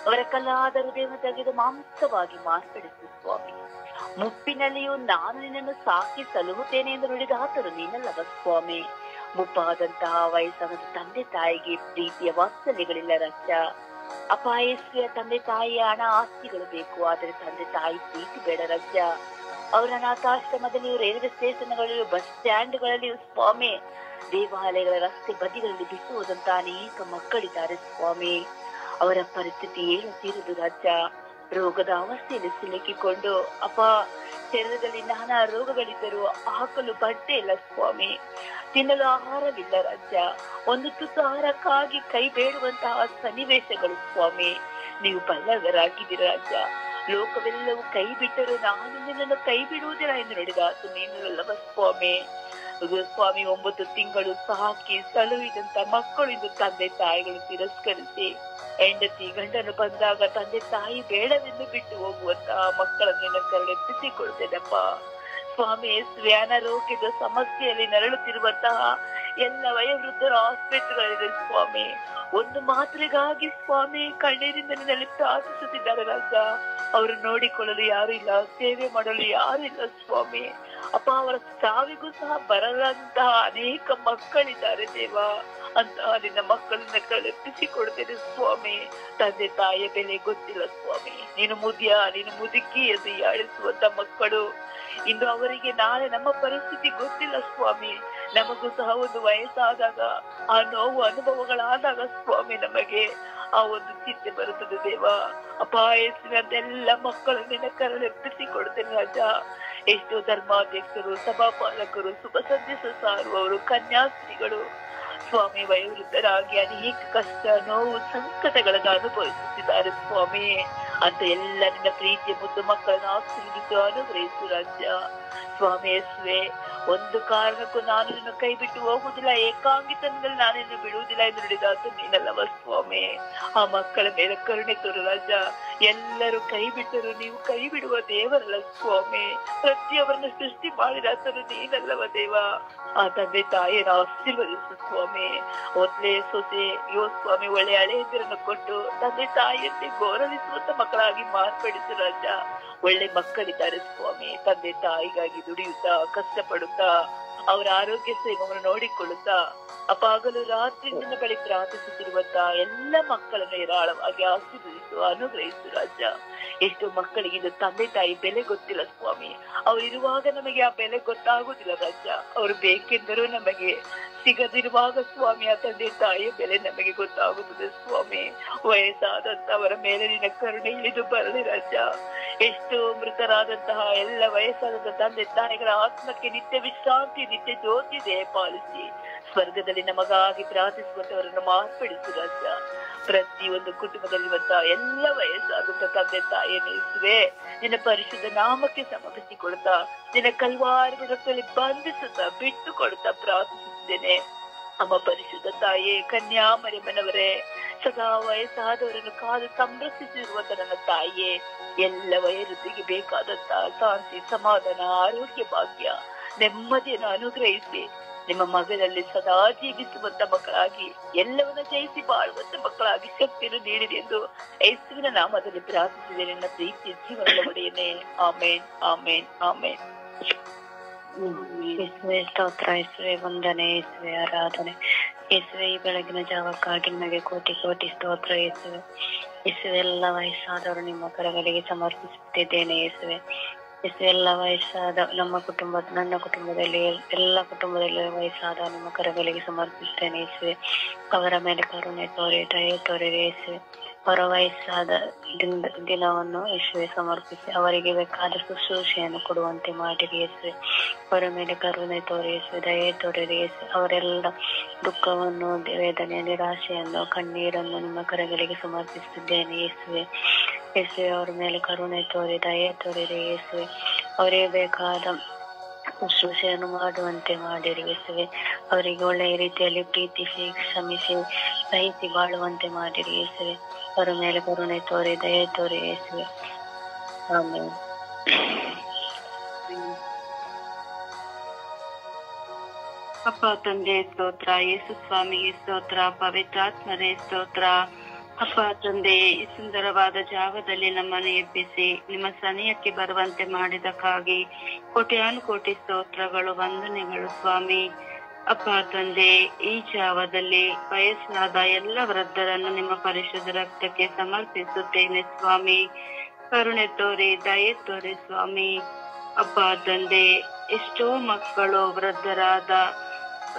ಅವರ ಕಲ್ಲಾದ ಹೃದಯವನ್ನು ತೆಗೆದು ಮಾಂಸವಾಗಿ ಮಾರ್ಪಡಿಸು ಸ್ವಾಮಿ. ಮುಪ್ಪಿನಲ್ಲಿಯೂ ನಾನು ನಿನ್ನನ್ನು ಸಾಕಿ ಸಲಹುತ್ತೇನೆ ಎಂದು ನುಡಿದ ಆತರು ನೀನಲ್ಲವ ಸ್ವಾಮಿ. ಮುಪ್ಪಾದಂತಹ ವಯಸ್ಸಾದ ತಂದೆ ತಾಯಿಗೆ ಪ್ರೀತಿಯ ವಾತ್ಸಲ್ಯಗಳಿಲ್ಲ ರಾಜ. ಅಪಾಯಸ್ವಿಯ ತಂದೆ ತಾಯಿಯ ಹಣ ಆಸ್ತಿಗಳು ಬೇಕು, ಆದರೆ ತಂದೆ ತಾಯಿ ಪ್ರೀತಿ ಬೇಡ ರಾಜ. ಅವರ ಅನಾಥಾಶ್ರಮದಲ್ಲಿಯೂ, ರೈಲ್ವೆ ಸ್ಟೇಷನ್ಗಳಲ್ಲಿಯೂ, ಬಸ್ ಸ್ಟ್ಯಾಂಡ್ಗಳಲ್ಲಿಯೂ ಸ್ವಾಮಿ, ದೇವಾಲಯಗಳ ರಸ್ತೆ ಬದಿಗಳಲ್ಲಿ ಬಿಟ್ಟು ಹೋದಂತ ಅನೇಕ ಮಕ್ಕಳಿದ್ದಾರೆ ಸ್ವಾಮಿ. ಅವರ ಪರಿಸ್ಥಿತಿ ಏನು ತೀರುದು ರಾಜ. ರೋಗದ ಅವಸ್ಥೆಯಲ್ಲಿ ಸಿಲುಕಿಕೊಂಡು ಅಪ್ಪ, ಶರೀರದಲ್ಲಿ ನಾನಾ ರೋಗಗಳಿದ್ದರೂ ಹಾಕಲು ಬಟ್ಟೆ ಇಲ್ಲ ಸ್ವಾಮಿ, ತಿನ್ನಲು ಆಹಾರವಿಲ್ಲ ರಾಜ. ಒಂದು ತುತ್ತು ಆಹಾರಕ್ಕಾಗಿ ಕೈ ಬೇಡುವಂತಹ ಸನ್ನಿವೇಶಗಳು ಸ್ವಾಮಿ. ನೀವು ಬಲ್ಲವರಾಗಿದ್ದೀರ ರಾಜ. ಲೋಕವೆಲ್ಲವೂ ಕೈ ಬಿಟ್ಟರು ನಾನು ನಿನ್ನನ್ನು ಕೈ ಬಿಡುವುದಿಲ್ಲ ಎಂದು ನುಡಿದ ನೀನಲ್ಲವ ಸ್ವಾಮಿ. ಸ್ವಾಮಿ, 9 ತಿಂಗಳು ಸಾಕಿ ಸಲುಹಿದಂತ ಮಕ್ಕಳು ಇಂದು ತಂದೆ ತಾಯಿಗಳು ತಿರಸ್ಕರಿಸಿ, ಹೆಂಡತಿ ಗಂಡನು ಬಂದಾಗ ತಂದೆ ತಾಯಿ ಬೇಡವೆಂದು ಬಿಟ್ಟು ಹೋಗುವಂತಹ ಮಕ್ಕಳನ್ನು ನಿನ್ನ ಕರುಣೆಪ್ಪಿಸಿಕೊಳ್ತೇನಪ್ಪ ಸ್ವಾಮಿ. ಅನಾರೋಗ್ಯದ ಸಮಸ್ಯೆಯಲ್ಲಿ ನರಳುತ್ತಿರುವಂತಹ ಎಲ್ಲ ವಯೋವೃದ್ಧರ ಆಸ್ಪತ್ರೆಗಳಿದೆ ಸ್ವಾಮಿ. ಒಂದು ಮಾತ್ರೆಗಾಗಿ ಸ್ವಾಮಿ ಕಣ್ಣೀರಿಂದ ನಿನ್ನಲ್ಲಿ ಪ್ರಾರ್ಥಿಸುತ್ತಿದ್ದಾರೆ ರಾಜ. ಅವರು ನೋಡಿಕೊಳ್ಳಲು ಯಾರು ಇಲ್ಲ, ಸೇವೆ ಮಾಡಲು ಯಾರು ಇಲ್ಲ ಸ್ವಾಮಿ. ಅಪ್ಪ, ಅವರ ಸಾವಿಗೂ ಸಹ ಬರಲಾದಂತಹ ಅನೇಕ ಮಕ್ಕಳಿದ್ದಾರೆ ದೇವ. ಅಂತಹ ನಿನ್ನ ಮಕ್ಕಳನ್ನ ಕಳೆಪಿಸಿಕೊಡ್ತೇನೆ ಸ್ವಾಮಿ. ತಂದೆ ತಾಯಿಯ ಬೆಲೆ ಗೊತ್ತಿಲ್ಲ ಸ್ವಾಮಿ. ನೀನು ಮುದುಕಿ ಎಂದು ಯಾಳಿಸುವಂತ ಮಕ್ಕಳು ಇಂದು ಅವರಿಗೆ ನಾಳೆ ನಮ್ಮ ಪರಿಸ್ಥಿತಿ ಗೊತ್ತಿಲ್ಲ ಸ್ವಾಮಿ. ನಮಗೂ ಸಹ ಒಂದು ವಯಸ್ಸಾದಾಗ ಆ ನೋವು ಅನುಭವಗಳಾದಾಗ ಸ್ವಾಮಿ ನಮಗೆ ಆ ಒಂದು ಚಿಂತೆ ಬರುತ್ತದೆ ದೇವ. ಅಪಾಯಸಿನಂತೆಲ್ಲ ಮಕ್ಕಳು ನಿನ್ನ ಕರುಣೆಪ್ಪಿಸಿಕೊಡ್ತೇನೆ ರಾಜ. ಎಷ್ಟೋ ಧರ್ಮಾಧ್ಯಕ್ಷರು, ಸಭಾಪಾಲಕರು, ಶುಭ ಸಂದೇಶ ಸಾರುವವರು, ಕನ್ಯಾಸ್ತ್ರೀಗಳು ಸ್ವಾಮಿ ವಯೋವೃದ್ಧರಾಗಿ ಅನೇಕ ಕಷ್ಟ, ನೋವು, ಸಂಕಟಗಳನ್ನು ಅನುಭವಿಸುತ್ತಿದ್ದಾರೆ ಸ್ವಾಮಿ. ಅಂತ ಎಲ್ಲ ನಿನ್ನ ಪ್ರೀತಿಯ ಮುದ್ದು ಮಕ್ಕಳನ್ನು ಆಶೀರ್ವದಿಸು, ಅನುಗ್ರಹಿಸು ರಾಜ್ಯ ಸ್ವಾಮಿ. ಯೇಸುವೆ, ಒಂದು ಕಾರಣಕ್ಕೂ ನಾನು ನಿನ್ನ ಕೈ ಬಿಟ್ಟು ಹೋಗುವುದಿಲ್ಲ, ಏಕಾಂಗಿತನದಲ್ಲಿ ನಾನಿನ್ನು ಬಿಡುವುದಿಲ್ಲ ಎಂದು ನುಡಿದಾತು ನೀನಲ್ಲವ ಸ್ವಾಮಿ. ಆ ಮಕ್ಕಳ ಮೇಲೆ ಕರುಣೆ ತೋರು ರಾಜ. ಎಲ್ಲರೂ ಕೈ ಬಿಟ್ಟರು, ನೀವು ಕೈ ಬಿಡುವ ದೇವರಲ್ಲ ಸ್ವಾಮಿ. ಪ್ರತಿಯೊಬ್ಬರನ್ನು ಸೃಷ್ಟಿ ಮಾಡಿದಾತನು ನೀನಲ್ಲವ ದೇವ. ಆ ತಂದೆ ತಾಯಿಯನ್ನು ಆಶೀರ್ವದಿಸು ಸ್ವಾಮಿ. ಒಳ್ಳೆ ಸೊಸೆ ಸ್ವಾಮಿ, ಒಳ್ಳೆ ಹಳೆಯಂದಿರನ್ನು ಕೊಟ್ಟು ತಂದೆ ತಾಯಿಯಂತೆ ಗೌರವಿಸುವಂತ ಮಕ್ಕಳಾಗಿ ಮಾರ್ಪಡಿಸು ರಾಜ. ಒಳ್ಳೆ ಮಕ್ಕಳಿದ್ದಾರೆ ಸ್ವಾಮಿ. ತಂದೆ ತಾಯಿಗಾಗಿ ದುಡಿಯುತ್ತಾ, ಕಷ್ಟಪಡುತ್ತಾ, ಅವರ ಆರೋಗ್ಯ ಸೇವೆಯನ್ನು ನೋಡಿಕೊಳ್ಳುತ್ತಾ ಹಗಲು ರಾತ್ರಿ ನಿನ್ನ ಬಳಿ ಪ್ರಾರ್ಥಿಸುತ್ತಿರುವಂತ ಎಲ್ಲ ಮಕ್ಕಳನ್ನು ಹೇರಾಳವಾಗಿ ಆಶೀರ್ವದಿಸು, ಅನುಗ್ರಹಿಸು ರಾಜ. ಎಷ್ಟೋ ಮಕ್ಕಳಿಗೆ ಇದು ತಂದೆ ತಾಯಿ ಬೆಲೆ ಗೊತ್ತಿಲ್ಲ ಸ್ವಾಮಿ. ಅವ್ರು ಇರುವಾಗ ನಮಗೆ ಆ ಬೆಲೆ ಗೊತ್ತಾಗುದಿಲ್ಲ ರಾಜ. ಅವ್ರು ಬೇಕೆಂದರೂ ನಮಗೆ ಸಿಗದಿರುವಾಗ ಸ್ವಾಮಿ ಆ ತಂದೆ ತಾಯಿಯ ಬೆಲೆ ನಮಗೆ ಗೊತ್ತಾಗುತ್ತದೆ ಸ್ವಾಮಿ. ವಯಸ್ಸಾದಂತವರ ಮೇಲೆ ನಿನ್ನ ಕರುಣೆ ಇಳಿದು ಬರಲಿ ರಾಜ. ಎಷ್ಟೋ ಮೃತರಾದಂತಹ ಎಲ್ಲ ವಯಸ್ಸಾದಂತಹ ತಂದೆ ತಾಯಿಗಳ ಆತ್ಮಕ್ಕೆ ನಿತ್ಯ ವಿಶ್ರಾಂತಿ, ನಿತ್ಯ ಜ್ಯೋತಿ ದಯಪಾಲಿಸಿ ಸ್ವರ್ಗದಲ್ಲಿ ನಮಗಾಗಿ ಪ್ರಾರ್ಥಿಸುವಂತವರನ್ನು ಮಾರ್ಪಡಿಸು ರಾಜ. ಪ್ರತಿಯೊಂದು ಕುಟುಂಬದಲ್ಲಿರುವಂತಹ ಎಲ್ಲ ವಯಸ್ಸಾದಂತ ತಂದೆ ತಾಯಿಯನ್ನು ಯೇಸುವೆ ನಿನ್ನ ಪರಿಶುದ್ಧ ನಾಮಕ್ಕೆ ಸಮರ್ಪಿಸಿಕೊಡ್ತಾ, ನಿನ್ನ ಕಲ್ವಾರಿ ಮೃಗದಲ್ಲಿ ಬಂಧಿಸುತ್ತಾ, ಬಿಟ್ಟು ಕೊಡ್ತಾ ಪ್ರಾರ್ಥಿಸುತ್ತಿದ್ದೇನೆ. ಅಮ್ಮ ಪರಿಶುದ್ಧ ತಾಯಿಯೇ, ಕನ್ಯಾಮರಿಯಮ್ಮನವರೇ, ಸದಾ ವಯಸ್ಸಾದವರನ್ನು ಕಾದು ಸಂರಕ್ಷಿಸಿರುವಂತ ನನ್ನ ತಾಯಿಯೇ, ಎಲ್ಲ ವಯೋವೃದ್ಧಿಗೆ ಬೇಕಾದಂತ ಶಾಂತಿ, ಸಮಾಧಾನ, ಆರೋಗ್ಯ, ಭಾಗ್ಯ, ನೆಮ್ಮದಿಯನ್ನು ಅನುಗ್ರಹಿಸಿ ನಿಮ್ಮ ಮಗನಲ್ಲಿ ಸದಾ ಜೀವಿಸುವಂತ ಮಕ್ಕಳಾಗಿ, ಎಲ್ಲವನ್ನ ಜಯಿಸಿ ಬಾಳುವಂತ ಮಕ್ಕಳಾಗಿ ಶಕ್ತಿಯನ್ನು ನೀಡಿದೆ ಎಂದು ಯೇಸುವಿನ ನಾಮದಲ್ಲಿ ಪ್ರಾರ್ಥಿಸಿದೆ ನನ್ನ ಪ್ರೀತಿ ಜೀವನದ ಒಡೆಯನೇ. ಆಮೇನ್, ಆಮೇನ್, ಆಮೇನ್. ಯೇಸುವೆ ಸ್ತೋತ್ರ, ಯೇಸುವೆ ವಂದನೆ, ಯೇಸುವೆ ಆರಾಧನೆ. ಯೇಸುವೆ ಈ ಬೆಳಗಿನ ಜಾವಕ್ಕಾಗಿ ನಿಮಗೆ ಕೋಟಿ ಕೋಟಿ ಸ್ತೋತ್ರ ಯೇಸುವೆ. ಯೇಸುವೆ ಎಲ್ಲ ವಯಸ್ಸಾದವರು ನಿಮ್ಮ ಕರಗಳಿಗೆ ಸಮರ್ಪಿಸುತ್ತಿದ್ದೇನೆ ಯೇಸುವೆ. ಯೇಸುವೆ ಎಲ್ಲ ವಯಸ್ಸಾದ ನನ್ನ ಕುಟುಂಬದಲ್ಲಿ ಎಲ್ಲ ಕುಟುಂಬದಲ್ಲಿ ವಯಸ್ಸಾದ ನಿಮ್ಮ ಕರಗಳಿಗೆ ಸಮರ್ಪಿಸ್ತೇನೆ ಯೇಸುವೆ. ಅವರ ಮೇಲೆ ಕರುಣೆ ತೋರಿ, ದಯೆ ತೋರಿರಿ ಯೇಸುವೆ. ಅವರ ವಯಸ್ಸಾದ ದಿನವನ್ನು ಯೇಸುವೆ ಸಮರ್ಪಿಸಿ ಅವರಿಗೆ ಬೇಕಾದ ಶುಶ್ರೂಷೆಯನ್ನು ಕೊಡುವಂತೆ ಮಾಡಿರಿ ಯೇಸುವೆ. ಅವರ ಮೇಲೆ ಕರುಣೆ ತೋರಿ ಯೇಸುವೆ, ದಯೆ ತೋರಿರಿ ಯೇಸುವೆ. ಅವರೆಲ್ಲ ದುಃಖವನ್ನು, ವೇದನೆ, ನಿರಾಶೆಯನ್ನು, ಕಣ್ಣೀರನ್ನು ನಿಮ್ಮ ಕರಗಳಿಗೆ ಸಮರ್ಪಿಸುತ್ತಿದ್ದೇನೆ ಯೇಸುವೆ. ಯೇಸುವೆ ಅವರ ಮೇಲೆ ಕರುಣೆ ತೋರಿ, ದಯೆ ತೋರಿರಿ ಯೇಸುವೆ. ಅವರಿಗೆ ಬೇಕಾದ ಶುಶ್ರೂಷೆಯನ್ನು ಮಾಡುವಂತೆ ಮಾಡಿರಿ ಯೇಸುವೆ. ಅವರಿಗೆ ಒಳ್ಳೆಯ ರೀತಿಯಲ್ಲಿ ಪ್ರೀತಿಸಿ, ಕ್ಷಮಿಸಿ, ಸಹಿಸಿ ಬಾಳುವಂತೆ ಮಾಡಿರಿ ಯೇಸುವೆ. ಅವರ ಮೇಲೆ ಕರುಣೆ ತೋರಿ, ದಯೆ ತೋರಿ ಯೇಸುವೆ. ಆಮೆನ್. ಅಪ್ಪ ತಂದೆ ಸ್ತೋತ್ರ, ಯೇಸು ಸ್ವಾಮಿಗೆ ಸ್ತೋತ್ರ, ಪವಿತ್ರಾತ್ಮರೇ ಸ್ತೋತ್ರ. ಅಪ್ಪ ತಂದೆ, ಈ ಸುಂದರವಾದ ಜಾಗದಲ್ಲಿ ನಮ್ಮನ್ನು ಎಬ್ಬಿಸಿ ನಿಮ್ಮ ಸನಿಹಕ್ಕೆ ಬರುವಂತೆ ಮಾಡಿದಕ್ಕಾಗಿ ಕೋಟ್ಯಾನುಕೋಟಿ ಸ್ತೋತ್ರಗಳು, ವಂದನೆಗಳು ಸ್ವಾಮಿ. ಅಪ್ಪ ತಂದೆ, ಈ ಜಾವದಲ್ಲಿ ವಯಸ್ಸಾದ ಎಲ್ಲ ವೃದ್ಧರನ್ನು ನಿಮ್ಮ ಪರಿಶುದ್ಧ ರಕ್ತಕ್ಕೆ ಸಮರ್ಪಿಸುತ್ತೇನೆ ಸ್ವಾಮಿ. ಕರುಣೆ ತೋರಿ, ದಯೆ ತೋರಿ ಸ್ವಾಮಿ. ಅಪ್ಪ ತಂದೆ, ಎಷ್ಟೋ ಮಕ್ಕಳು ವೃದ್ಧರಾದ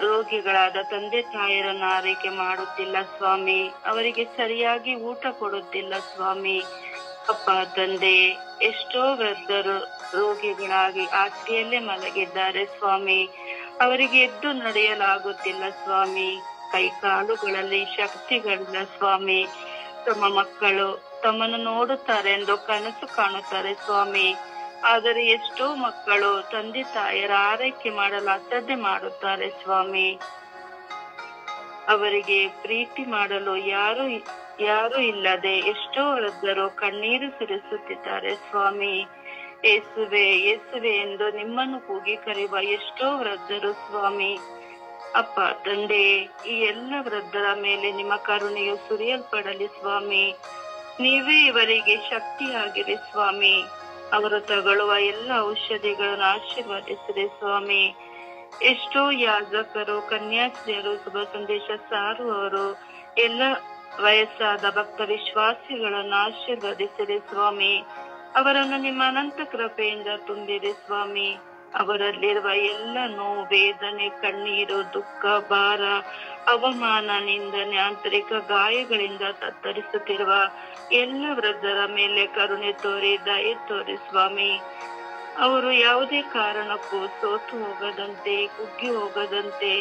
ರೋಗಿಗಳಾದ ತಂದೆ ತಾಯರನ್ನ ಆರೈಕೆ ಮಾಡುತ್ತಿಲ್ಲ ಸ್ವಾಮಿ. ಅವರಿಗೆ ಸರಿಯಾಗಿ ಊಟ ಕೊಡುತ್ತಿಲ್ಲ ಸ್ವಾಮಿ. ಅಪ್ಪ ತಂದೆ, ಎಷ್ಟೋ ವೃದ್ಧರು ರೋಗಿಗಳಾಗಿ ಹಾಸಿಗೆಯಲ್ಲೇ ಮಲಗಿದ್ದಾರೆ ಸ್ವಾಮಿ. ಅವರಿಗೆ ಎದ್ದು ನಡೆಯಲಾಗುತ್ತಿಲ್ಲ ಸ್ವಾಮಿ. ಕೈ ಕಾಲುಗಳಲ್ಲಿ ಶಕ್ತಿಗಳಿಲ್ಲ ಸ್ವಾಮಿ. ತಮ್ಮ ಮಕ್ಕಳು ತಮ್ಮನ್ನು ನೋಡುತ್ತಾರೆ ಎಂದು ಕನಸು ಕಾಣುತ್ತಾರೆ ಸ್ವಾಮಿ. ಆದರೆ ಎಷ್ಟೋ ಮಕ್ಕಳು ತಂದೆ ತಾಯರ ಆರೈಕೆ ಮಾಡಲು ಅಸಡ್ಡೆ ಮಾಡುತ್ತಾರೆ ಸ್ವಾಮಿ. ಅವರಿಗೆ ಪ್ರೀತಿ ಮಾಡಲು ಯಾರು ಇಲ್ಲದೆ ಎಷ್ಟೋ ವೃದ್ಧರು ಕಣ್ಣೀರು ಸುರಿಸುತ್ತಿದ್ದಾರೆ ಸ್ವಾಮಿ. ಯೇಸುವೆ ಯೇಸುವೆ ಎಂದು ನಿಮ್ಮನ್ನು ಕೂಗಿ ಕರೆಯುವ ಎಷ್ಟೋ ವೃದ್ಧರು ಸ್ವಾಮಿ. ಅಪ್ಪ ತಂದೆ, ಈ ಎಲ್ಲ ವೃದ್ಧರ ಮೇಲೆ ನಿಮ್ಮ ಕರುಣೆಯು ಸುರಿಯಲ್ಪಡಲಿ ಸ್ವಾಮಿ. ನೀವೇ ಇವರಿಗೆ ಶಕ್ತಿಯಾಗಿರಿ ಸ್ವಾಮಿ. ಅವರು ತಗೊಳ್ಳುವ ಎಲ್ಲ ಔಷಧಿಗಳನ್ನು ಆಶೀರ್ವದಿಸಿರಿ ಸ್ವಾಮಿ. ಎಷ್ಟೋ ಯಾಜಕರು, ಕನ್ಯಾಸ್ತ್ರೀಯರು, ಶುಭ ಸಂದೇಶ ಸಾರುವವರು, ಎಲ್ಲ ವಯಸ್ಸಾದ ಭಕ್ತ ವಿಶ್ವಾಸಿಗಳನ್ನು ಆಶೀರ್ವದಿಸಿರಿ ಸ್ವಾಮಿ. ಅವರನ್ನು ನಿಮ್ಮ ಅನಂತ ಕೃಪೆಯಿಂದ ತುಂಬಿರಿ ಸ್ವಾಮಿ. ಅವರಲ್ಲಿರುವ ಎಲ್ಲ ನೋವು, ವೇದನೆ, ಕಣ್ಣೀರು, ದುಃಖ, ಭಾರ, ಅವಮಾನ, ನಿಂದನೆ, ಆಂತರಿಕ ಗಾಯಗಳಿಂದ ತತ್ತರಿಸುತ್ತಿರುವ ಎಲ್ಲ ವೃದ್ಧರ ಮೇಲೆ ಕರುಣೆ ತೋರಿ, ದಯೆ ತೋರಿ ಸ್ವಾಮಿ. ಅವರು ಯಾವುದೇ ಕಾರಣಕ್ಕೂ ಸೋತು ಹೋಗದಂತೆ, ಕುಗ್ಗಿ ಹೋಗದಂತೆ,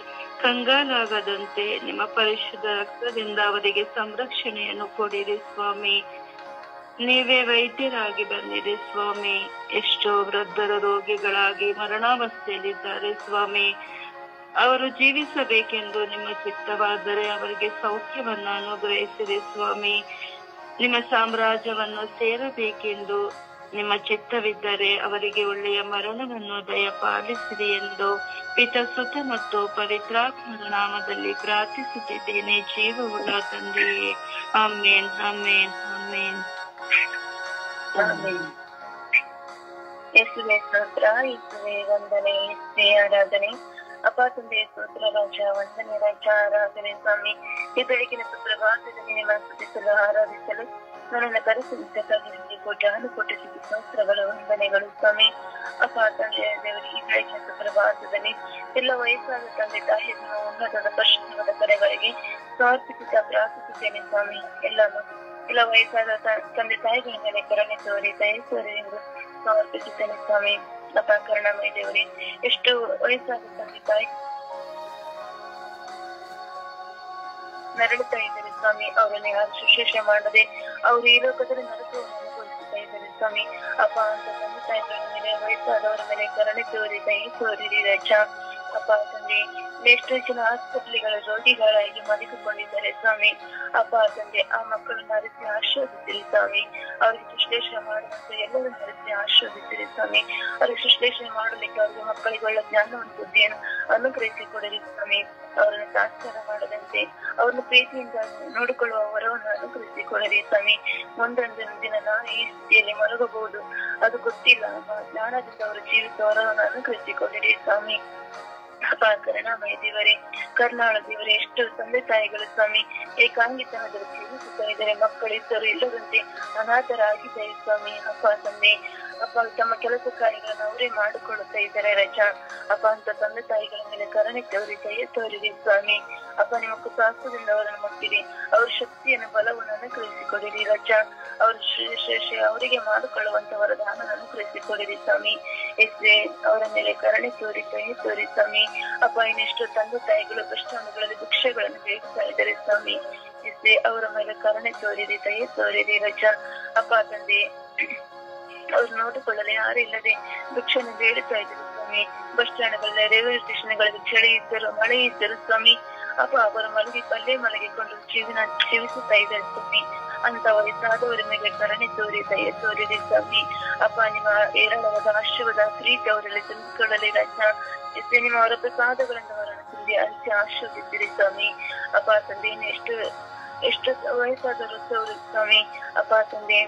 ಕಂಗಾಲಾಗದಂತೆ ನಿಮ್ಮ ಪರಿಶುದ್ಧ ರಕ್ತದಿಂದ ಅವರಿಗೆ ಸಂರಕ್ಷಣೆಯನ್ನು ಕೊಡಿರಿ ಸ್ವಾಮಿ. ನೀವೇ ವೈದ್ಯರಾಗಿ ಬಂದಿರಿ ಸ್ವಾಮಿ. ಎಷ್ಟೋ ವೃದ್ಧರ ರೋಗಿಗಳಾಗಿ ಮರಣಾವಸ್ಥೆಯಲ್ಲಿದ್ದಾರೆ ಸ್ವಾಮಿ. ಅವರು ಜೀವಿಸಬೇಕೆಂದು ನಿಮ್ಮ ಚಿತ್ತವಾದರೆ ಅವರಿಗೆ ಸೌಖ್ಯವನ್ನು ಅನುಗ್ರಹಿಸಿರಿ ಸ್ವಾಮಿ. ನಿಮ್ಮ ಸಾಮ್ರಾಜ್ಯವನ್ನು ಸೇರಬೇಕೆಂದು ನಿಮ್ಮ ಚಿತ್ತವಿದ್ದರೆ ಅವರಿಗೆ ಒಳ್ಳೆಯ ಮರಣವನ್ನು ದಯಪಾಲಿಸಿರಿ ಎಂದು ಪಿತ, ಸುತ ಮತ್ತು ಪವಿತ್ರಾತ್ಮರ ನಾಮದಲ್ಲಿ ಪ್ರಾರ್ಥಿಸುತ್ತಿದ್ದೇನೆ, ಜೀವವುಳ್ಳ ತಂದೆಯೇ. ಆಮೇನ್, ಆಮೇನ್, ಆಮೇನ್. ಯೇಸುವೆ ಸ್ತೋತ್ರ, ಯೇಸುವೆ ವಂದನೆ, ಯೇಸುವೆ ಆರಾಧನೆ. ಅಪ್ಪ ತಂದೆ ಸ್ತೋತ್ರ ರಾಜ, ವಂದನೆ ರಾಜ, ಆರಾಧನೆ ಸ್ವಾಮಿ. ಈ ಬೆಳಗಿನ ಸುಪ್ರಭಾತದಲ್ಲಿ ನಿಮ್ಮ ಸ್ತುತಿಸಲು, ಆರಾಧಿಸಲು ನನ್ನನ್ನು ಕರೆಸಿದ್ದಕ್ಕಾಗಿ ನಿಮಗೆ ಕೋಟಿ ಸ್ತೋತ್ರಗಳು, ವಂದನೆಗಳು ಸ್ವಾಮಿ. ಅಪ್ಪ ತಂದೆ ದೇವರಿಗೆ ಈ ಬೆಳಗಿನ ಸುಪ್ರಭಾತದಲ್ಲಿ ಎಲ್ಲ ವಯಸ್ಸಾದ ತಂದೆ ತಾಯಿಯನ್ನು ಉನ್ನತದ ಪರಿಶುದ್ಧವಾದ ಕರೆಗಳಿಗೆ ಸಮರ್ಪಿಸುತ್ತಾ ಪ್ರಾರ್ಥಿಸುತ್ತೇನೆ ಸ್ವಾಮಿ. ಎಲ್ಲ ವಯಸ್ಸಾದ ತಂದೆ ತಾಯಿಗಳ ಮೇಲೆ ಕರುಣೆ ತೋರಿ, ದಯೆ ತೋರಿ ಎಂದು ಸಮರ್ಪಿಸುತ್ತೇನೆ ಸ್ವಾಮಿ. ಅಪ್ಪ ಕರುಣಾಮಯ ದೇವರೇ, ಎಷ್ಟು ವಯಸ್ಸಾದ ತಂದೆ ತಾಯಿ ನರಳುತ್ತಾ ಇದ್ದಾರೆ ಸ್ವಾಮಿ. ಅವರನ್ನು ಯಾರು ಶುಶ್ರೂಷೆ ಮಾಡದೆ ಅವರು ಈ ಲೋಕದಲ್ಲಿ ನರಕವನ್ನು ಅನುಭವಿಸುತ್ತಾ ಇದ್ದಾರೆ ಸ್ವಾಮಿ. ಅಪ್ಪ ಅಂತ ತಂದೆ ತಾಯಿಗಳ ಮೇಲೆ, ವಯಸ್ಸಾದವರ ಮೇಲೆ ಕರುಣೆ ತೋರಿ, ದಯೆ ತೋರಿರಿ ರಜ. ಅಪ್ಪ ತಂದೆ, ಎಷ್ಟೋ ಜನ ಆಸ್ಪತ್ರೆಗಳ ರೋಗಿಗಳಾಗಿ ಮಲಗಿಕೊಂಡಿದ್ದಾರೆ ಸ್ವಾಮಿ. ಅಪ್ಪ ತಂದೆ, ಆ ಮಕ್ಕಳನ್ನು ಅರಿಸಿ ಆಶೀರ್ವದಿಸಿರಿ ಸ್ವಾಮಿ. ಅವರಿಗೆ ವಿಶ್ಲೇಷಣೆ ಮಾಡುವಂತೆ ಎಲ್ಲರೂ ಅರಿಸಿ ಆಶೀರ್ವದಿಸಿರಿ ಸ್ವಾಮಿ. ಅವ್ರಿಗೆ ವಿಶ್ಲೇಷಣೆ ಮಾಡಲಿಕ್ಕೆ ಅವರಿಗೆ ಮಕ್ಕಳಿಗೆ ಒಳ್ಳೆ ಜ್ಞಾನವನ್ನು, ಬುದ್ಧಿಯನ್ನು ಅನುಗ್ರಹಿಸಿ ಕೊಡಲಿ ಸ್ವಾಮಿ. ಅವರನ್ನು ತಾತ್ಸಾರ ಮಾಡದಂತೆ ಅವ್ರನ್ನ ಪ್ರೀತಿಯಿಂದ ನೋಡಿಕೊಳ್ಳುವ ವರವನ್ನು ಅನುಗ್ರಹಿಸಿ ಕೊಡಲಿ ಸ್ವಾಮಿ. ಮುಂದೊಂದು ದಿನ ನಾನು ಈ ಸ್ಥಿತಿಯಲ್ಲಿ ಮಲಗಬಹುದು, ಅದು ಗೊತ್ತಿಲ್ಲ. ಜ್ಞಾನದಿಂದ ಅವರು ಜೀವಿಸುವ ವರವನ್ನು ಅನುಗ್ರಹಿಸಿ ಕೊಡಲಿ ಸ್ವಾಮಿ. ಅಪ್ಪ ಕರುಣಾಮಯ ದೇವರೇ, ಕರ್ನಾಳ ದೇವರೇ, ಎಷ್ಟು ತಂದೆ ತಾಯಿಗಳು ಸ್ವಾಮಿ ಏಕಾಂಗಿತನದಲ್ಲಿ ಜೀವಿಸುತ್ತಾ ಇದ್ದಾರೆ. ಮಕ್ಕಳಿದ್ದರು ಇಲ್ಲದಂತೆ ಅನಾಥರಾಗಿದ್ದಾರೆ ಸ್ವಾಮಿ. ಅಪ್ಪ ತಂದೆ, ಅಪ್ಪ ತಮ್ಮ ಕೆಲಸ ಕಾರ್ಯಗಳನ್ನು ಅವರೇ ಮಾಡಿಕೊಳ್ಳುತ್ತಾ ಇದ್ದಾರೆ ರಜಾ. ಅಪ್ಪ ಅಂತ ತಂದೆ ತಾಯಿಗಳ ಮೇಲೆ ಕರುಣೆ ತೋರಿ, ದಯೆ ತೋರಿರಿ ಸ್ವಾಮಿ. ಅಪ್ಪ ನಿಮ್ಮ ಕೃಪಾಸದಿಂದ ಅವರನ್ನು ಮುಟ್ಟಿರಿ, ಅವ್ರ ಶಕ್ತಿಯನ್ನು, ಬಲವನ್ನು ಅನುಗ್ರಹಿಸಿಕೊಡಿರಿ ರಜಾ. ಅವ್ರ ಅವರಿಗೆ ಮಾಡಿಕೊಳ್ಳುವಂತ ವರದಾನವನ್ನು ಅನುಗ್ರಹಿಸಿಕೊಡಿರಿ ಸ್ವಾಮಿ. ಎಷ್ಟೇ ಅವರ ಮೇಲೆ ಕರುಣೆ ತೋರಿ, ದಯೆ ತೋರಿ ಸ್ವಾಮಿ. ಅಪ್ಪ ಇನ್ನೆಷ್ಟು ತಂದೆ ತಾಯಿಗಳು ಕಷ್ಟಾನುಗಳಲ್ಲಿ ಭಿಕ್ಷೆಗಳನ್ನು ಬೇಡ್ತಾ ಇದ್ದಾರೆ ಸ್ವಾಮಿ. ಎಷ್ಟೇ ಅವರ ಮೇಲೆ ಕರುಣೆ ತೋರಿರಿ, ದಯೆ ತೋರಿರಿ ರಜಾ. ಅಪ್ಪ ತಂದೆ, ಅವ್ರು ನೋಡಿಕೊಳ್ಳಲು ಯಾರು ಇಲ್ಲದೆ ಭಿಕ್ಷೆಯನ್ನು ಬೇಡುತ್ತಾ ಇದ್ದಾರೆ ಸ್ವಾಮಿ. ಬಸ್ ಸ್ಟ್ಯಾಂಡ್ಗಳಲ್ಲಿ, ರೈಲ್ವೆ ಸ್ಟೇಷನ್ಗಳಲ್ಲಿ ಚಳಿ ಇದ್ದರು, ಮಳೆ ಇದ್ದರು ಸ್ವಾಮಿ. ಅಪ್ಪ ಅವರು ಮಲಗಿಕೊಂಡು ಜೀವಿಸುತ್ತಾ ಇದ್ದಾರೆ ಸ್ವಾಮಿ. ಅಂತ ವಯಸ್ಸಾದವರ ಮೇಲೆ ಕರುಣೆ ತೋರಿ, ದಯೆ ತೋರಿರಿ ಸ್ವಾಮಿ. ಅಪ್ಪ ನಿಮ್ಮ ಏರಳವಾದ ಆಶೀರ್ವಾದ, ಪ್ರೀತಿ ಅವರಲ್ಲಿ ತುಂಬಿಕೊಳ್ಳಲಿ ರಜಾ. ಎಷ್ಟೇ ನಿಮ್ಮ ಅವರ ಪ್ರಸಾದಗಳಿಂದ ಅವರನ್ನು ತುಂಬಿ ಅರಿಸಿ ಆಶೀರ್ವದಿಸಿರಿ ಸ್ವಾಮಿ. ಅಪ್ಪ ತಂದೆ, ಎಷ್ಟು ವಯಸ್ಸಾದರು ಸ್ವಾಮಿ. ಅಪ್ಪ ತಂದೆ,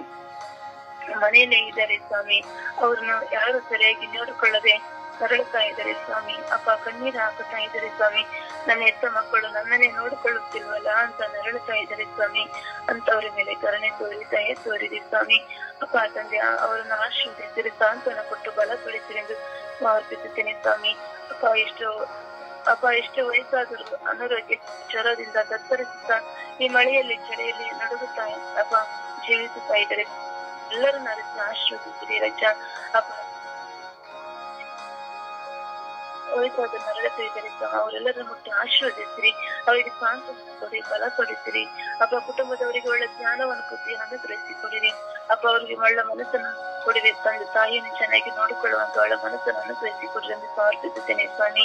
ಮನೆಯಲ್ಲೇ ಇದ್ದಾರೆ ಸ್ವಾಮಿ. ಅವ್ರನ್ನು ಯಾರು ಸರಿಯಾಗಿ ನೋಡಿಕೊಳ್ಳದೆ ನರಳುತ್ತಾ ಇದ್ದಾರೆ ಸ್ವಾಮಿ. ಅಪ್ಪ ಕಣ್ಣೀರು ಹಾಕುತ್ತಾ ಇದ್ದಾರೆ ಸ್ವಾಮಿ. ನನ್ನ ಹೆತ್ತ ಮಕ್ಕಳು ನನ್ನನ್ನೇ ನೋಡಿಕೊಳ್ಳುತ್ತಿಲ್ವಲ್ಲ ಅಂತ ನರಳುತ್ತಾ ಇದ್ದಾರೆ ಸ್ವಾಮಿ. ಅಂತವ್ರ ಮೇಲೆ ಕರುಣೆ ತೋರಿ, ದಯೆ ತೋರಿರಿ ಸ್ವಾಮಿ. ಅಪ್ಪ ತಂದೆ ಅವರನ್ನು ಆಶೀರ್ವದಿಸಿರಿ, ಸಾಂತ್ವನ ಕೊಟ್ಟು ಬಲಪಡಿಸಿರಿ ಎಂದು ಸಮರ್ಪಿಸುತ್ತೇನೆ ಸ್ವಾಮಿ. ಅಪ್ಪ ಎಷ್ಟು ವಯಸ್ಸಾದರೂ ಅನಾರೋಗ್ಯ ಜ್ವರದಿಂದ ತತ್ತರಿಸುತ್ತಾ ಈ ಮಳೆಯಲ್ಲಿ ಚಳಿಯಲ್ಲಿ ನಡುಗುತ್ತಾ ಅಪ್ಪ ಜೀವಿಸುತ್ತಾ ಇದ್ದಾರೆ. ಎಲ್ಲರನ್ನ ಆಶೀರ್ವದಿಸಿರಿ ರಜ. ಅಪ್ಪ ವಯಸ್ಸಾದ ನರಳುತ್ತಿದ್ದಾರೆ ಸ್ವಾಮಿ, ಅವರೆಲ್ಲರನ್ನು ಮುಟ್ಟಿ ಆಶೀರ್ವದಿಸಿರಿ, ಅವರಿಗೆ ಸಾಂತ್ವನ ಕೊಡಿ, ಬಲಪಡಿಸಿರಿ. ಅಪ್ಪ ಕುಟುಂಬದವರಿಗೆ ಒಳ್ಳೆ ಜ್ಞಾನವನ್ನು ಕೊಡಿ, ಅನುಗ್ರಹಿಸಿಕೊಡಿರಿ. ಅಪ್ಪ ಅವರಿಗೆ ಒಳ್ಳೆ ಮನಸ್ಸನ್ನು ಕೊಡಿರಿ. ತಂದೆ ತಾಯಿಯನ್ನು ಚೆನ್ನಾಗಿ ನೋಡಿಕೊಳ್ಳುವಂತ ಒಳ್ಳೆ ಮನಸ್ಸನ್ನು ಅನುಗ್ರಹಿಸಿಕೊಡ್ರಿ ಎಂದು ಸಮರ್ಪಿಸುತ್ತೇನೆ ಸ್ವಾಮಿ.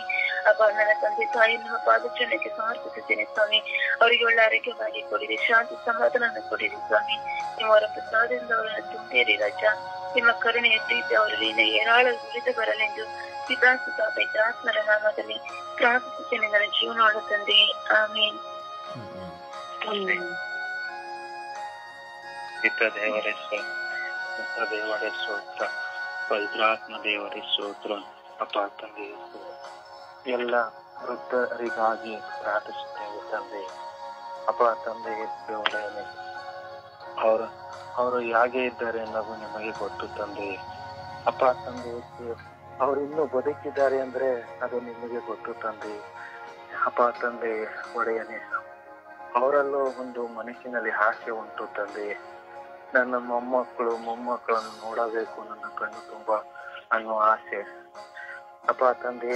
ಅಪ್ಪ ನನ್ನ ತಂದೆ ತಾಯಿ ನಿಮ್ಮ ಪಾದಚರಣಕ್ಕೆ ಸಮರ್ಪಿಸುತ್ತೇನೆ ಸ್ವಾಮಿ. ಅವರಿಗೆ ಒಳ್ಳೆ ಆರೋಗ್ಯವಾಗಿ ಕೊಡಿರಿ, ಶಾಂತಿ ಸಮಾಧಾನ ಕೊಡಿರಿ ಸ್ವಾಮಿ. ನಿಮ್ಮವರ ಪ್ರಸಾದದಿಂದ ಅವರನ್ನು ತುಂಬಿರಿ ರಾಜ. ನಿಮ್ಮ ಕರುಣೆಯ ಪ್ರೀತಿ ಅವರಲ್ಲಿ ಏರಾಳ ಉಳಿದು ಬರಲೆಂದು ಪಿತಾಸುತ ಪವಿತ್ರಾತ್ಮರ ನಾಮದಲ್ಲಿ ಪ್ರಾರ್ಥಿಸುತ್ತೇನೆ ನನ್ನ ಜೀವನವಾದ ತಂದೆ. ಆಮೇನ್. ದೇವರೇ ಸ್ತೋತ್ರ, ಪವಿತ್ರಾತ್ಮ ದೇವರೇ ಸ್ತೋತ್ರ. ಅಪ್ಪ ತಂದೆ ಎಲ್ಲ ವೃದ್ಧರಿಗಾಗಿ ಪ್ರಾರ್ಥಿಸುತ್ತೇವೆ ತಂದೆ. ಅಪ್ಪ ತಂದೆ ದೇವರೇ, ಅವರು ಹೇಗೆ ಇದ್ದಾರೆ ಅನ್ನೋದು ನಿಮಗೆ ಗೊತ್ತು ತಂದೆ. ಅಪ್ಪ ತಂದೆ ಅವರು ಇನ್ನೂ ಬದುಕಿದ್ದಾರೆ ಅಂದ್ರೆ ಅದು ನಿಮಗೆ ಗೊತ್ತು ತಂದೆ. ಅಪ್ಪ ತಂದೆ ಒಡೆಯನೆ, ಅವರಲ್ಲೂ ಒಂದು ಮನಸ್ಸಿನಲ್ಲಿ ಆಸೆ ಉಂಟು ತಂದೆ. ನನ್ನ ಮೊಮ್ಮಕ್ಕಳನ್ನು ನೋಡಬೇಕು, ನನ್ನ ಕಣ್ಣು ತುಂಬಾ ಅನ್ನೋ ಆಸೆ. ಅಪ್ಪ ತಂದೆ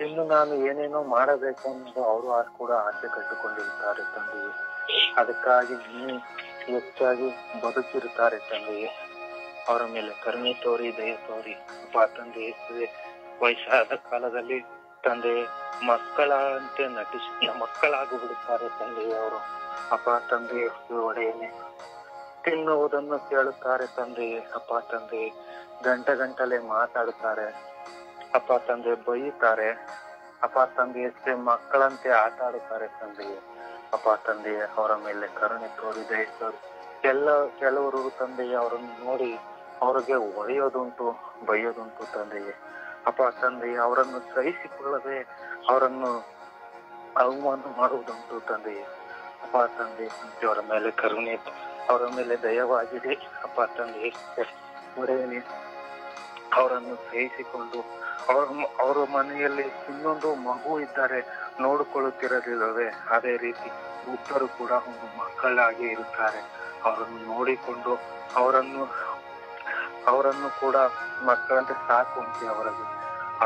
ಇನ್ನು ನಾನು ಏನೇನೋ ಮಾಡಬೇಕು ಅನ್ನೋದು ಅವರು ಕೂಡ ಆಸೆ ಕಟ್ಟಿಕೊಂಡಿರ್ತಾರೆ ತಂದೆ. ಅದಕ್ಕಾಗಿ ಇನ್ನೂ ಹೆಚ್ಚಾಗಿ ಬದುಕಿರುತ್ತಾರೆ ತಂದೆ. ಅವರ ಮೇಲೆ ಕರುಣೆ ತೋರಿ, ದಯ ತೋರಿ. ಅಪ್ಪ ತಂದೆ ವಯಸ್ಸಾದ ಕಾಲದಲ್ಲಿ ತಂದೆ ಮಕ್ಕಳಂತೆ ಮಕ್ಕಳಾಗಿ ಬಿಡುತ್ತಾರೆ ತಂದೆ ಅವರು. ಅಪ್ಪ ತಂದೆ ಒಡೆಯನೆ, ತಿನ್ನುವುದನ್ನು ಕೇಳುತ್ತಾರೆ ತಂದೆ. ಅಪ್ಪ ತಂದೆ ಗಂಟಲೆ ಮಾತಾಡುತ್ತಾರೆ. ಅಪ್ಪ ತಂದೆ ಬೈಯುತ್ತಾರೆ. ಅಪ್ಪ ತಂದೆ ಮಕ್ಕಳಂತೆ ಆಟ ಆಡುತ್ತಾರೆ ತಂದೆ. ಅಪ್ಪ ತಂದೆ ಅವರ ಮೇಲೆ ಕರುಣೆ ತೋರಿ, ದಯ ತೋರಿ. ಕೆಲವರು ತಂದೆ ಅವರನ್ನು ನೋಡಿ ಅವರಿಗೆ ಹೊಡೆಯೋದುಂಟು, ಬೈಯೋದುಂಟು ತಂದೆಯೇ. ಅಪ್ಪ ತಂದೆ ಅವರನ್ನು ಸಹಿಸಿಕೊಳ್ಳದೆ ಅವರನ್ನು ಅವಮಾನ ಮಾಡುವುದುಂಟು ತಂದೆಯೇ. ಅಪ್ಪ ತಂದೆ ಅವರ ಮೇಲೆ ಕರುಣೆ, ಅವರ ಮೇಲೆ ದಯವಾಗಿದೆ. ಅಪ್ಪ ತಂದೆ ಒಡೆಯನೆ, ಅವರನ್ನು ಸಹಿಸಿಕೊಂಡು ಅವರ ಮನೆಯಲ್ಲಿ ಇನ್ನೊಂದು ಮಗು ಇದ್ದಾರೆ, ನೋಡಿಕೊಳ್ಳುತ್ತಿರಲಿಲ್ಲವೇ ಅದೇ ರೀತಿ ಉತ್ತರು ಕೂಡ ಒಂದು ಮಕ್ಕಳಾಗಿ ಇರುತ್ತಾರೆ. ಅವರನ್ನು ನೋಡಿಕೊಂಡು ಅವರನ್ನು ಕೂಡ ಮಕ್ಕಳಂತೆ ಸಾಕುವಂತೆ ಅವರಲ್ಲಿ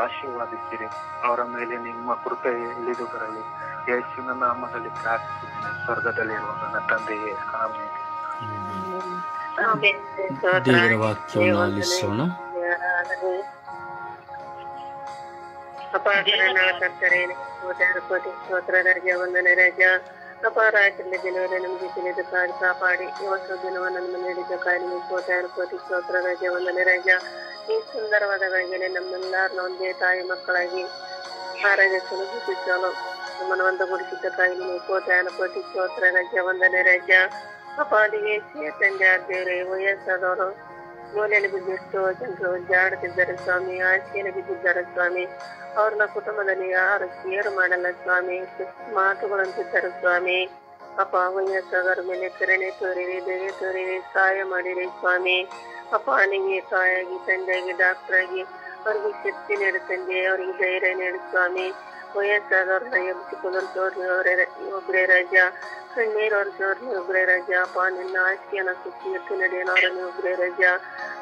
ಆಶೀರ್ವಾದಿಸಿರಿ. ಅವರ ಮೇಲೆ ನಿಮ್ಮ ಕೃಪೆ ಇಳಿದು ಬರಲಿ. ಯೇಸುವಿನ ನಾಮದಲ್ಲಿ ಪ್ರಾರ್ಥಿಸಿದ್ದೇನೆ, ಸ್ವರ್ಗದಲ್ಲಿರುವ ನನ್ನ ತಂದೆಯೇ. ಆಮೇಲೆ ದೇವರ ವಾಕ್ಯವನ್ನು ಆಲಿಸೋಣ. ವಂದನೆ ರಾಜ. ಅಪಾರಾತ್ರಿ ದಿನವೇ ನಮಗೆ ತಿಳಿದು ಕಾಪಾಡಿ ಇವತ್ತು ದಿನವನ್ನು ನೀಡಿದ ಕಾರ್ಯ ಕೋಟಿ ಸ್ತೋತ್ರ ರಾಜ. ವಂದನೆ ರಾಜ. ಈ ಸುಂದರವಾದ ಗಳಿಗೆ ನಮ್ಮೆಲ್ಲರನ್ನ ಒಂದೇ ತಾಯಿ ಮಕ್ಕಳಾಗಿ ಆರಾಧಿಸಲು ಗುರುತಿಸಲು ನಮ್ಮನ್ನು ಒಂದುಗೂಡಿಸಿದ್ದ ಕಾಯಿಲೆ ಕೋಟಿ ಸ್ತೋತ್ರ ರಾಜ. ವಂದನೆ ರಾಜ. ಅಪಾದಿಗೆ ತಂದೆ ದೇವರೇ, ವಯಸ್ಸಾದವರು ಮೂಲೆಯಲ್ಲಿ ಬಿದ್ದಿಷ್ಟು ಜನರು ಜಾಡುತ್ತಿದ್ದಾರೆ ಸ್ವಾಮಿ, ಹಾಸಿಗೆಯಲ್ಲಿ ಬಿದ್ದಿದ್ದಾರೆ ಸ್ವಾಮಿ. ಅವ್ರನ್ನ ಕುಟುಂಬದಲ್ಲಿ ಯಾರು ಕೇರ್ ಮಾಡಲ್ಲ ಸ್ವಾಮಿ, ಮಾತುಗಳಂತಿದ್ದಾರೆ ಸ್ವಾಮಿ. ಅಪ್ಪ ವಯಸ್ಸಾದವ್ರ ಮೇಲೆ ಕರುಣೆ ತೋರಿರಿ, ದಯೆ ತೋರಿರಿ, ಸಹಾಯ ಮಾಡಿರಿ ಸ್ವಾಮಿ. ಅಪ್ಪ ನಿಮಗೆ ಸಹಾಯಾಗಿ ತಂದೆಯಾಗಿ ಡಾಕ್ಟರ್ ಆಗಿ ಅವ್ರಿಗೆ ಶಕ್ತಿ ನೀಡು ತಂದೆ, ಅವ್ರಿಗೆ ಧೈರ್ಯ ನೀಡು ಸ್ವಾಮಿ. ವಯಸ್ಸಾದವ್ರನ್ನ ಎಬ್ಬಿಸಿಕೊಂಡವ್ರು ಒಬ್ಬರೇ ರಾಜ, ಕಣ್ಣೀರು ಅವ್ರವ್ರು ಒಬ್ಬರೇ ರಾಜ. ಅಪ್ಪ ನಿನ್ನ ಆಸ್ತಿಯನ್ನ ಸುತ್ತಿ ಎತ್ತು ನಡೆಯೋನವ್ರ ಒಬ್ಬರೇ ರಾಜ.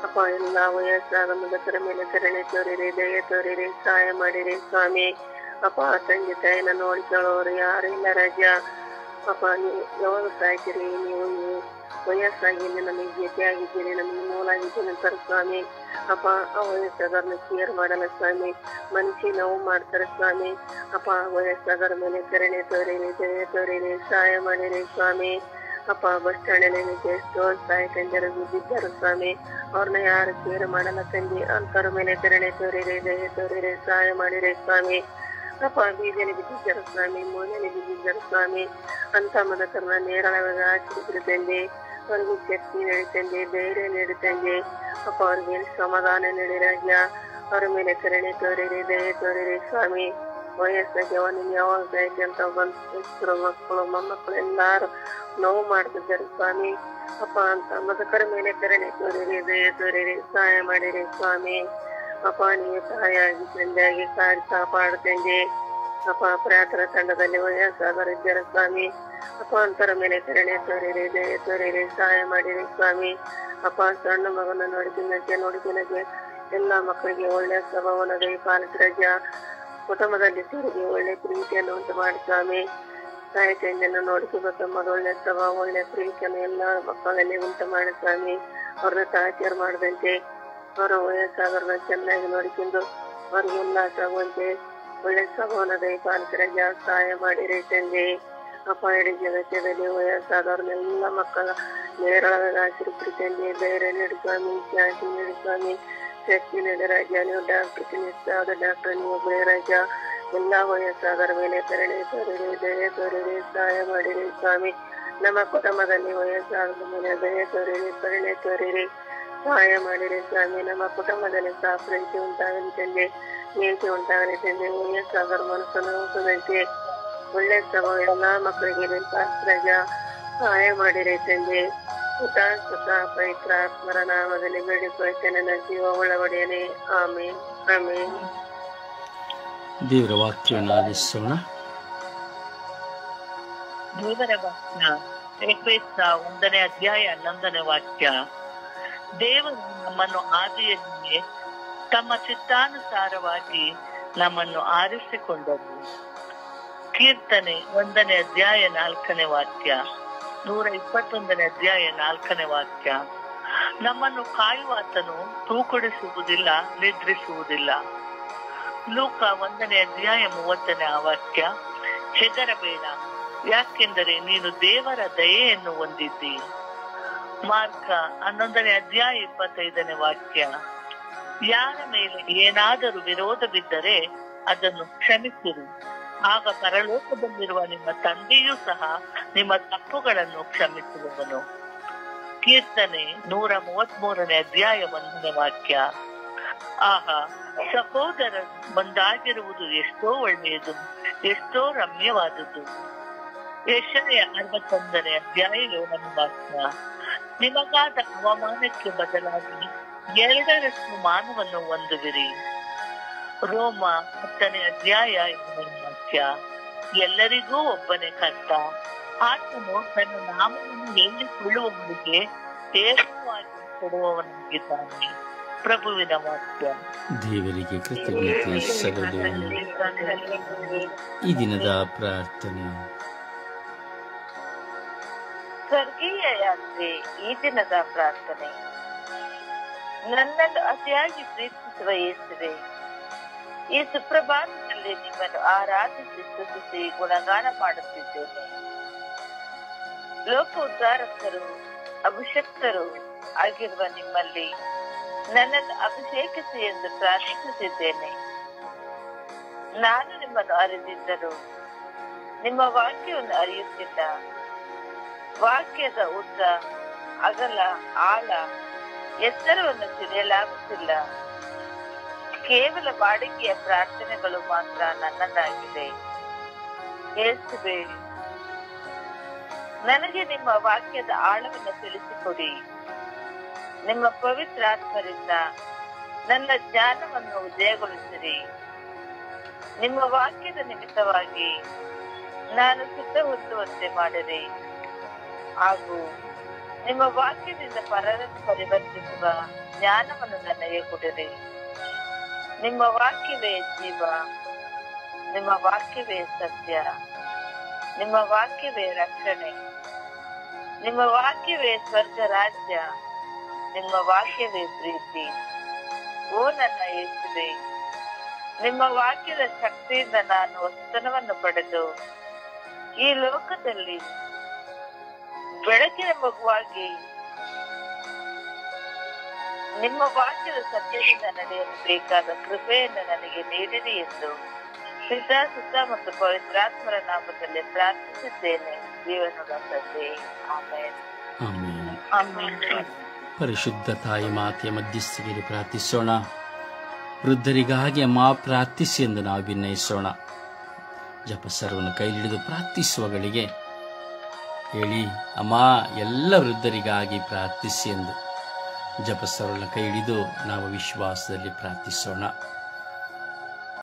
ಅಪ್ಪ ಎಲ್ಲ ವಯಸ್ಸಾದ ಮುದಕರ ಮೇಲೆ ಕರುಣೆ ತೋರಿರಿ, ದಯೆ ತೋರಿರಿ, ಸಹಾಯ ಮಾಡಿರಿ ಸ್ವಾಮಿ. ಅಪ್ಪ ತಂದೆ ತಾಯಿನ ನೋಡಿಕೊಳ್ಳೋರು ಯಾರು ಇಲ್ಲ ರಾಜ. ಅಪ್ಪ ನೀವು ಯಾವಾಗ ಸಾಯ್ತೀರಿ, ನೀವು ವಯಸ್ಸಾಗಿ ನಮಗೆ ಜೊತೆಯಾಗಿದ್ದೀರಿ, ನಮಗೆ ಮೂಲಾಗಿದ್ದೀನಿ ಅಂತಾರೆ ಸ್ವಾಮಿ. ಅಪ್ಪ ಆ ವಯಸ್ಸಾದವ್ರನ್ನ ಕೇರ್ ಮಾಡಲ್ಲ ಸ್ವಾಮಿ, ಮನುಷ್ಯ ನೋವು ಮಾಡ್ತಾರೆ ಸ್ವಾಮಿ. ಅಪ್ಪ ವಯಸ್ಸಾದವ್ರ ಮೇಲೆ ಕರುಣೆ ತೋರಿರಿ, ದಯೆ ತೋರಿರಿ, ಸಹಾಯ ಮಾಡಿರಿ ಸ್ವಾಮಿ. ಅಪ್ಪ ಬಸ್ ಸ್ಟ್ಯಾಂಡಲ್ಲಿ ಎಷ್ಟೋ ಸಾಯಿ ತಂದೆರು ಬಿದ್ದಿದ್ದಾರೆ ಸ್ವಾಮಿ, ಅವ್ರನ್ನ ಯಾರು ಕೇರ್ ಮಾಡಲ್ಲ ತಂದೆ. ಅಂಥವ್ರ ಮೇಲೆ ಕರುಣೆ ತೋರಿರಿ, ದಯೆ ತೋರಿರಿ, ಸಹಾಯ ಮಾಡಿರಿ ಸ್ವಾಮಿ. ಅಪ್ಪ ಬೀದಿಯಲ್ಲಿ ಬಿದ್ದಿದ್ದಾರೆ ಸ್ವಾಮಿ, ಮೂಲೆಯಲ್ಲಿ ಬಿದ್ದಿದ್ದಾರೆ ಸ್ವಾಮಿ. ಅಂತ ಮದಕರನ್ನ ನೇರಳವಾಗಿ ಆಚರಿಸಿರು ತಂದೆ, ಅವ್ರಿಗೆ ಶಕ್ತಿ ನೀಡುತ್ತಂದೆ, ಧೈರ್ಯ ನೀಡುತ್ತಂದೆ. ಅಪ್ಪ ಅವ್ರಿಗೆ ಸಮಾಧಾನ ನೀಡಿ ರಾಜ. ಅವ್ರ ಮೇಲೆ ಕರುಣೆ ತೋರಿರಿ, ದಯೆ ತೋರಿರಿ ಸ್ವಾಮಿ. ವಯಸ್ಸಾಗಿ ಅವನಿಗೆ ಯಾವಾಗ ಸಾಯ್ತಿ ಅಂತ ಬಂದು ಮಕ್ಕಳು ಮೊಮ್ಮಕ್ಕಳು ಎಲ್ಲಾರು ನೋವು ಮಾಡ್ತಿದ್ದಾರೆ ಸ್ವಾಮಿ. ಅಪ್ಪ ಅಂತ ಮಧುಕರ ಮೇಲೆ ಕರುಣೆ ತೋರಿರಿ, ದಯೆ ತೋರಿರಿ, ಸಹಾಯ ಮಾಡಿರಿ ಸ್ವಾಮಿ. ಅಪ್ಪ ನೀವು ತಾಯಿಯಾಗಿ ತಂದೆಯಾಗಿ ಕಾಪಾಡು ತಂದೆ. ಅಪ್ಪ ಪ್ರಾರ್ಥನಾ ತಂಡದಲ್ಲಿ ವಯಸ್ಸಾದವರು ಇದ್ದಾರೆ ಸ್ವಾಮಿ. ಅಪ್ಪ ಅಂತರ ಮೇಲೆ ಕರುಣೆ ತೋರಿರಿ, ದಯೆ ತೋರಿರಿ, ಸಹಾಯ ಮಾಡಿರಿ ಸ್ವಾಮಿ. ಅಪ್ಪ ಸಣ್ಣ ಮಗನ ನೋಡಿದಿನಕ್ಕೆ ಎಲ್ಲಾ ಮಕ್ಕಳಿಗೆ ಒಳ್ಳೆ ಸ್ವಭಾವನ ದಯಪಾಲಿಸಿರಜ. ಕುಟುಂಬದಲ್ಲಿ ಸೇರಿಗೆ ಒಳ್ಳೆ ಪ್ರೀತಿಯನ್ನು ಉಂಟು ಮಾಡಿ ಸ್ವಾಮಿ. ತಾಯಿ ತಂದೆಯನ್ನು ನೋಡ್ಕೋಬೇಕಂಬುದು ಒಳ್ಳೆ ಸ್ವಭಾವ, ಒಳ್ಳೆ ಪ್ರೀತಿಯನ್ನು ಎಲ್ಲಾ ಮಕ್ಕಳಲ್ಲಿ ಉಂಟು ಮಾಡಿ ಸ್ವಾಮಿ. ಅವ್ರನ್ನ ತಾಚೇರ್ ಮಾಡದಂತೆ, ಅವರ ವಯಸ್ಸಾದವ್ರನ್ನ ಚೆನ್ನಾಗಿ ನೋಡಿಕೊಂಡು ಅವ್ರಿಗೆ ಉಲ್ಲಾಸ ಆಗುವಂತೆ ಒಳ್ಳೆ ಸ್ವಭಾವನ ದಯಪಾಲಿಸಿರಜ. ಸಹಾಯ ಮಾಡಿರಿ ತಂದೆ. ಅಪ್ಪ ಇಡೀ ಜಗತ್ತದಲ್ಲಿ ವಯಸ್ಸಾದವ್ರನ್ನೆಲ್ಲ ಮಕ್ಕಳ ನೇರಳಾದ ಆಶೀರ್ವದಿಸಿ ತಂದೆ. ಧೈರ್ಯ ನೀಡಿ ಸ್ವಾಮಿ, ಶಾಂತಿ ನೀಡಿ ಸ್ವಾಮಿ, ಶಕ್ತಿ ನೀಡಿ ರಾಜ. ನೀವು ಡಾಕ್ಟರ್ ನಿಷ್ಠಾದ ಡಾಕ್ಟರ್ ನೀವು ಒಬ್ಬರೇ ರಾಜ. ಎಲ್ಲಾ ವಯಸ್ಸಾದರ ಮೇಲೆ ಕರುಣೆ ತೋರಿರಿ, ದಯೆ ತೋರಿರಿ, ಸಹಾಯ ಮಾಡಿರಿ ಸ್ವಾಮಿ. ನಮ್ಮ ಕುಟುಂಬದಲ್ಲಿ ವಯಸ್ಸಾದ ಮೇಲೆ ದಯೆ ತೋರಿರಿ, ಕರುಣೆ ತೋರಿರಿ, ಸಹಾಯ ಮಾಡಿರಿ ಸ್ವಾಮಿ. ನಮ್ಮ ಕುಟುಂಬದಲ್ಲಿ ಪ್ರೀತಿ ಉಂಟಾಗಲಿ ತಂದೆ, ನೀತಿ ಉಂಟಾಗಲಿ ತಂದೆ. ವಯಸ್ಸಾದರ ಮನಸ್ಸನ್ನು ಹೋಗದಂತೆ ಒಳ್ಳೆ ಸ್ವಭಾವ ಎಲ್ಲಾ ಮಕ್ಕಳಿಗೆ ರಜ. ಸಹಾಯ ಮಾಡಿರಿ ತಂದೆ. ಸುಖ ಪವಿತ್ರಾತ್ಮರ ನಾಮದಲ್ಲಿ ಬೇಡಿಕೊಳ್ಳುತ್ತೇನೆ ನನ್ನ ಜೀವ ಒಳಗಡೆಯೇ. ಆಮೇನ್ ಆಮೇನ್. ದೇವರ ವಾಕ್ಯವನ್ನು ಆಲಿಸೋಣ. ದೇವರ ವಾಕ್ಯ ಎಫೆಸ 1ನೇ ಅಧ್ಯಾಯ 11ನೇ ವಾಕ್ಯ. ದೇವರು ನಮ್ಮನ್ನು ಆದಿಯಲ್ಲಿಯೇ ತಮ್ಮ ಚಿತ್ತಾನುಸಾರವಾಗಿ ನಮ್ಮನ್ನು ಆರಿಸಿಕೊಂಡರು. ಕೀರ್ತನೆ 1ನೇ ಅಧ್ಯಾಯ 4ನೇ ವಾಕ್ಯ. 121ನೇ ಅಧ್ಯಾಯ 4ನೇ ವಾಕ್ಯ. ನಮ್ಮನ್ನು ಕಾಯುವಾತನು ತೂಕಡಿಸುವುದಿಲ್ಲ, ನಿದ್ರಿಸುವುದಿಲ್ಲ. ಲೂಕ 1ನೇ ಅಧ್ಯಾಯ 30ನೇ ವಾಕ್ಯ. ಹೆದರಬೇಡ, ಯಾಕೆಂದರೆ ನೀನು ದೇವರ ದಯೆಯನ್ನು ಹೊಂದಿದ್ದಿ. ಮಾರ್ಕ 11ನೇ ಅಧ್ಯಾಯ 25ನೇ ವಾಕ್ಯ. ಯಾರ ಮೇಲೆ ಏನಾದರೂ ವಿರೋಧ ಬಿದ್ದರೆ ಅದನ್ನು ಕ್ಷಮಿಸಿರಿ, ಆಗ ಪರಲೋಕದಲ್ಲಿರುವ ನಿಮ್ಮ ತಂದೆಯೂ ಸಹ ನಿಮ್ಮ ತಪ್ಪುಗಳನ್ನು ಕ್ಷಮಿಸುವವನು. ಕೀರ್ತನೆ 133ನೇ ಅಧ್ಯಾಯ 1ನೇ ವಾಕ್ಯ. ಆಹಾ, ಸಹೋದರರು ಒಂದಾಗಿರುವುದು ಎಷ್ಟೋ ಒಳ್ಳೆಯದು, ಎಷ್ಟೋ ರಮ್ಯವಾದುದು. ಯೆಶಾಯ 61ನೇ ಅಧ್ಯಾಯ 7ನೇ ವಾಕ್ಯ. ನಿಮಗಾದ ಅವಮಾನಕ್ಕೆ ಬದಲಾಗಿ 2ರಷ್ಟು ಮಾನವನ್ನು ಹೊಂದುವಿರಿ. ರೋಮ 10ನೇ ಅಧ್ಯಾಯ 2ನೇ ವಾಕ್ಯ. ಎಲ್ಲರಿಗೂ ಒಬ್ಬನೇ ಕರ್ತ, ಆತನು ತನ್ನ ನಾಮವನ್ನು ಹೇಳಿಕೊಳ್ಳುವವರಿಗೆ ಹೇರಳವಾಗಿ ಕೊಡುವವನಾಗಿದ್ದಾನೆ. ಪ್ರಭುವಿನ ವಾಕ್ಯ. ದೇವರಿಗೆ ಕೃತಜ್ಞತೆ ಸಲ್ಲಲಿ. ಈ ದಿನದ ಪ್ರಾರ್ಥನೆ. ಸ್ವರ್ಗೀಯ ಯಾತ್ರೆ. ಈ ದಿನದ ಪ್ರಾರ್ಥನೆ. ನನ್ನನ್ನು ಅತಿಯಾಗಿ ಪ್ರೀತಿಸುವ ಯೇಸುವೆ, ಈ ಸುಪ್ರಭಾತದಲ್ಲಿ ನಿಮ್ಮನ್ನು ಆರಾಧಿಸಿ ಸ್ತುತಿಸಿ ಗುಣಗಾನ ಮಾಡುತ್ತಿದ್ದೇನೆ. ಲೋಕ ಉದ್ಧಾರಕರು ಅಭಿಷಕ್ತರು ಆಗಿರುವ ನಿಮ್ಮಲ್ಲಿ ನನ್ನನ್ನು ಅಭಿಷೇಕಿಸಿ ಎಂದು ಪ್ರಾರ್ಥಿಸುತ್ತಿದ್ದೇನೆ. ನಾನು ನಿಮ್ಮನ್ನು ಅರಿದಿದ್ದರೂ ನಿಮ್ಮ ವಾಕ್ಯವನ್ನು ಅರಿಯುತ್ತಿಲ್ಲ. ವಾಕ್ಯದ ಉದ್ದ, ಅಗಲ, ಆಳ, ಎತ್ತರವನ್ನು ತಿಳಿಯಲಾಗುತ್ತಿಲ್ಲ. ಕೇವಲ ಬಾಡಿಗೆಯ ಪ್ರಾರ್ಥನೆಗಳು ಮಾತ್ರ ನನ್ನದಾಗಿದೆ. ಯೇಸುವೇ, ನನಗೆ ನಿಮ್ಮ ವಾಕ್ಯದ ಆಳವನ್ನು ತಿಳಿಸಿಕೊಡಿ. ನಿಮ್ಮ ಪವಿತ್ರಾತ್ಮರಿಂದ ನನ್ನ ಜ್ಞಾನವನ್ನು ಉದಯಗೊಳಿಸಿರಿ. ನಿಮ್ಮ ವಾಕ್ಯದ ನಿಮಿತ್ತವಾಗಿ ನಾನು ಸಿದ್ಧ ಹೊಂದುವಂತೆ ಮಾಡಿರಿ. ಹಾಗೂ ನಿಮ್ಮ ವಾಕ್ಯದಿಂದ ಪರರನ್ನು ಪರಿವರ್ತಿಸುವ ಜ್ಞಾನವನ್ನು ನನಗೆ ಕೊಡಿರಿ. ನಿಮ್ಮ ವಾಕ್ಯವೇ ಜೀವ, ನಿಮ್ಮ ವಾಕ್ಯವೇ ಸತ್ಯ, ನಿಮ್ಮ ವಾಕ್ಯವೇ ರಕ್ಷಣೆ, ನಿಮ್ಮ ವಾಕ್ಯವೇ ಸ್ವರ್ಗ ರಾಜ್ಯ, ನಿಮ್ಮ ವಾಕ್ಯವೇ ಪ್ರೀತಿ. ಓ ನನ್ನ ಯೇಸುವೇ, ನಿಮ್ಮ ವಾಕ್ಯದ ಶಕ್ತಿಯಿಂದ ನಾನು ವಸ್ತನವನ್ನು ಪಡೆದು ಈ ಲೋಕದಲ್ಲಿ ಬೆಳಕಿನ ಮಗುವಾಗಿ ನಿಮ್ಮ ವಾಕ್ಯದ ಸತ್ಯದಿಂದ ನಡೆಯಲು ಬೇಕಾದ ಕೃಪೆಯನ್ನು ನನಗೆ ನೀಡಿರಿ ಎಂದು ಪಿತಾ, ಸುತ್ತ ಮತ್ತು ಪವಿತ್ರಾತ್ಮರ ನಾಮದಲ್ಲಿ ಪ್ರಾರ್ಥಿಸಿದ್ದೇನೆ. ಜೀವನದ ತಂದೆ. ಆಮೇನ್. ಆಮೆನ್. ಪರಿಶುದ್ಧ ತಾಯಿ ಮಾತೆಯ ಮಧ್ಯಸ್ಥಿಗೆ ಪ್ರಾರ್ಥಿಸೋಣ. ವೃದ್ಧರಿಗಾಗಿ ಅಮ್ಮ ಪ್ರಾರ್ಥಿಸಿ ಎಂದು ನಾವು ಭಿನ್ನಯಿಸೋಣ. ಜಪಸರವನ್ನು ಕೈಲಿಡಿದು ಪ್ರಾರ್ಥಿಸುವಗಳಿಗೆ ಹೇಳಿ, ಅಮ್ಮ ಎಲ್ಲ ವೃದ್ಧರಿಗಾಗಿ ಪ್ರಾರ್ಥಿಸಿ ಎಂದು ಜಪಸ್ತರನ್ನ ಕೈ ಹಿಡಿದು ನಾವು ವಿಶ್ವಾಸದಲ್ಲಿ ಪ್ರಾರ್ಥಿಸೋಣ.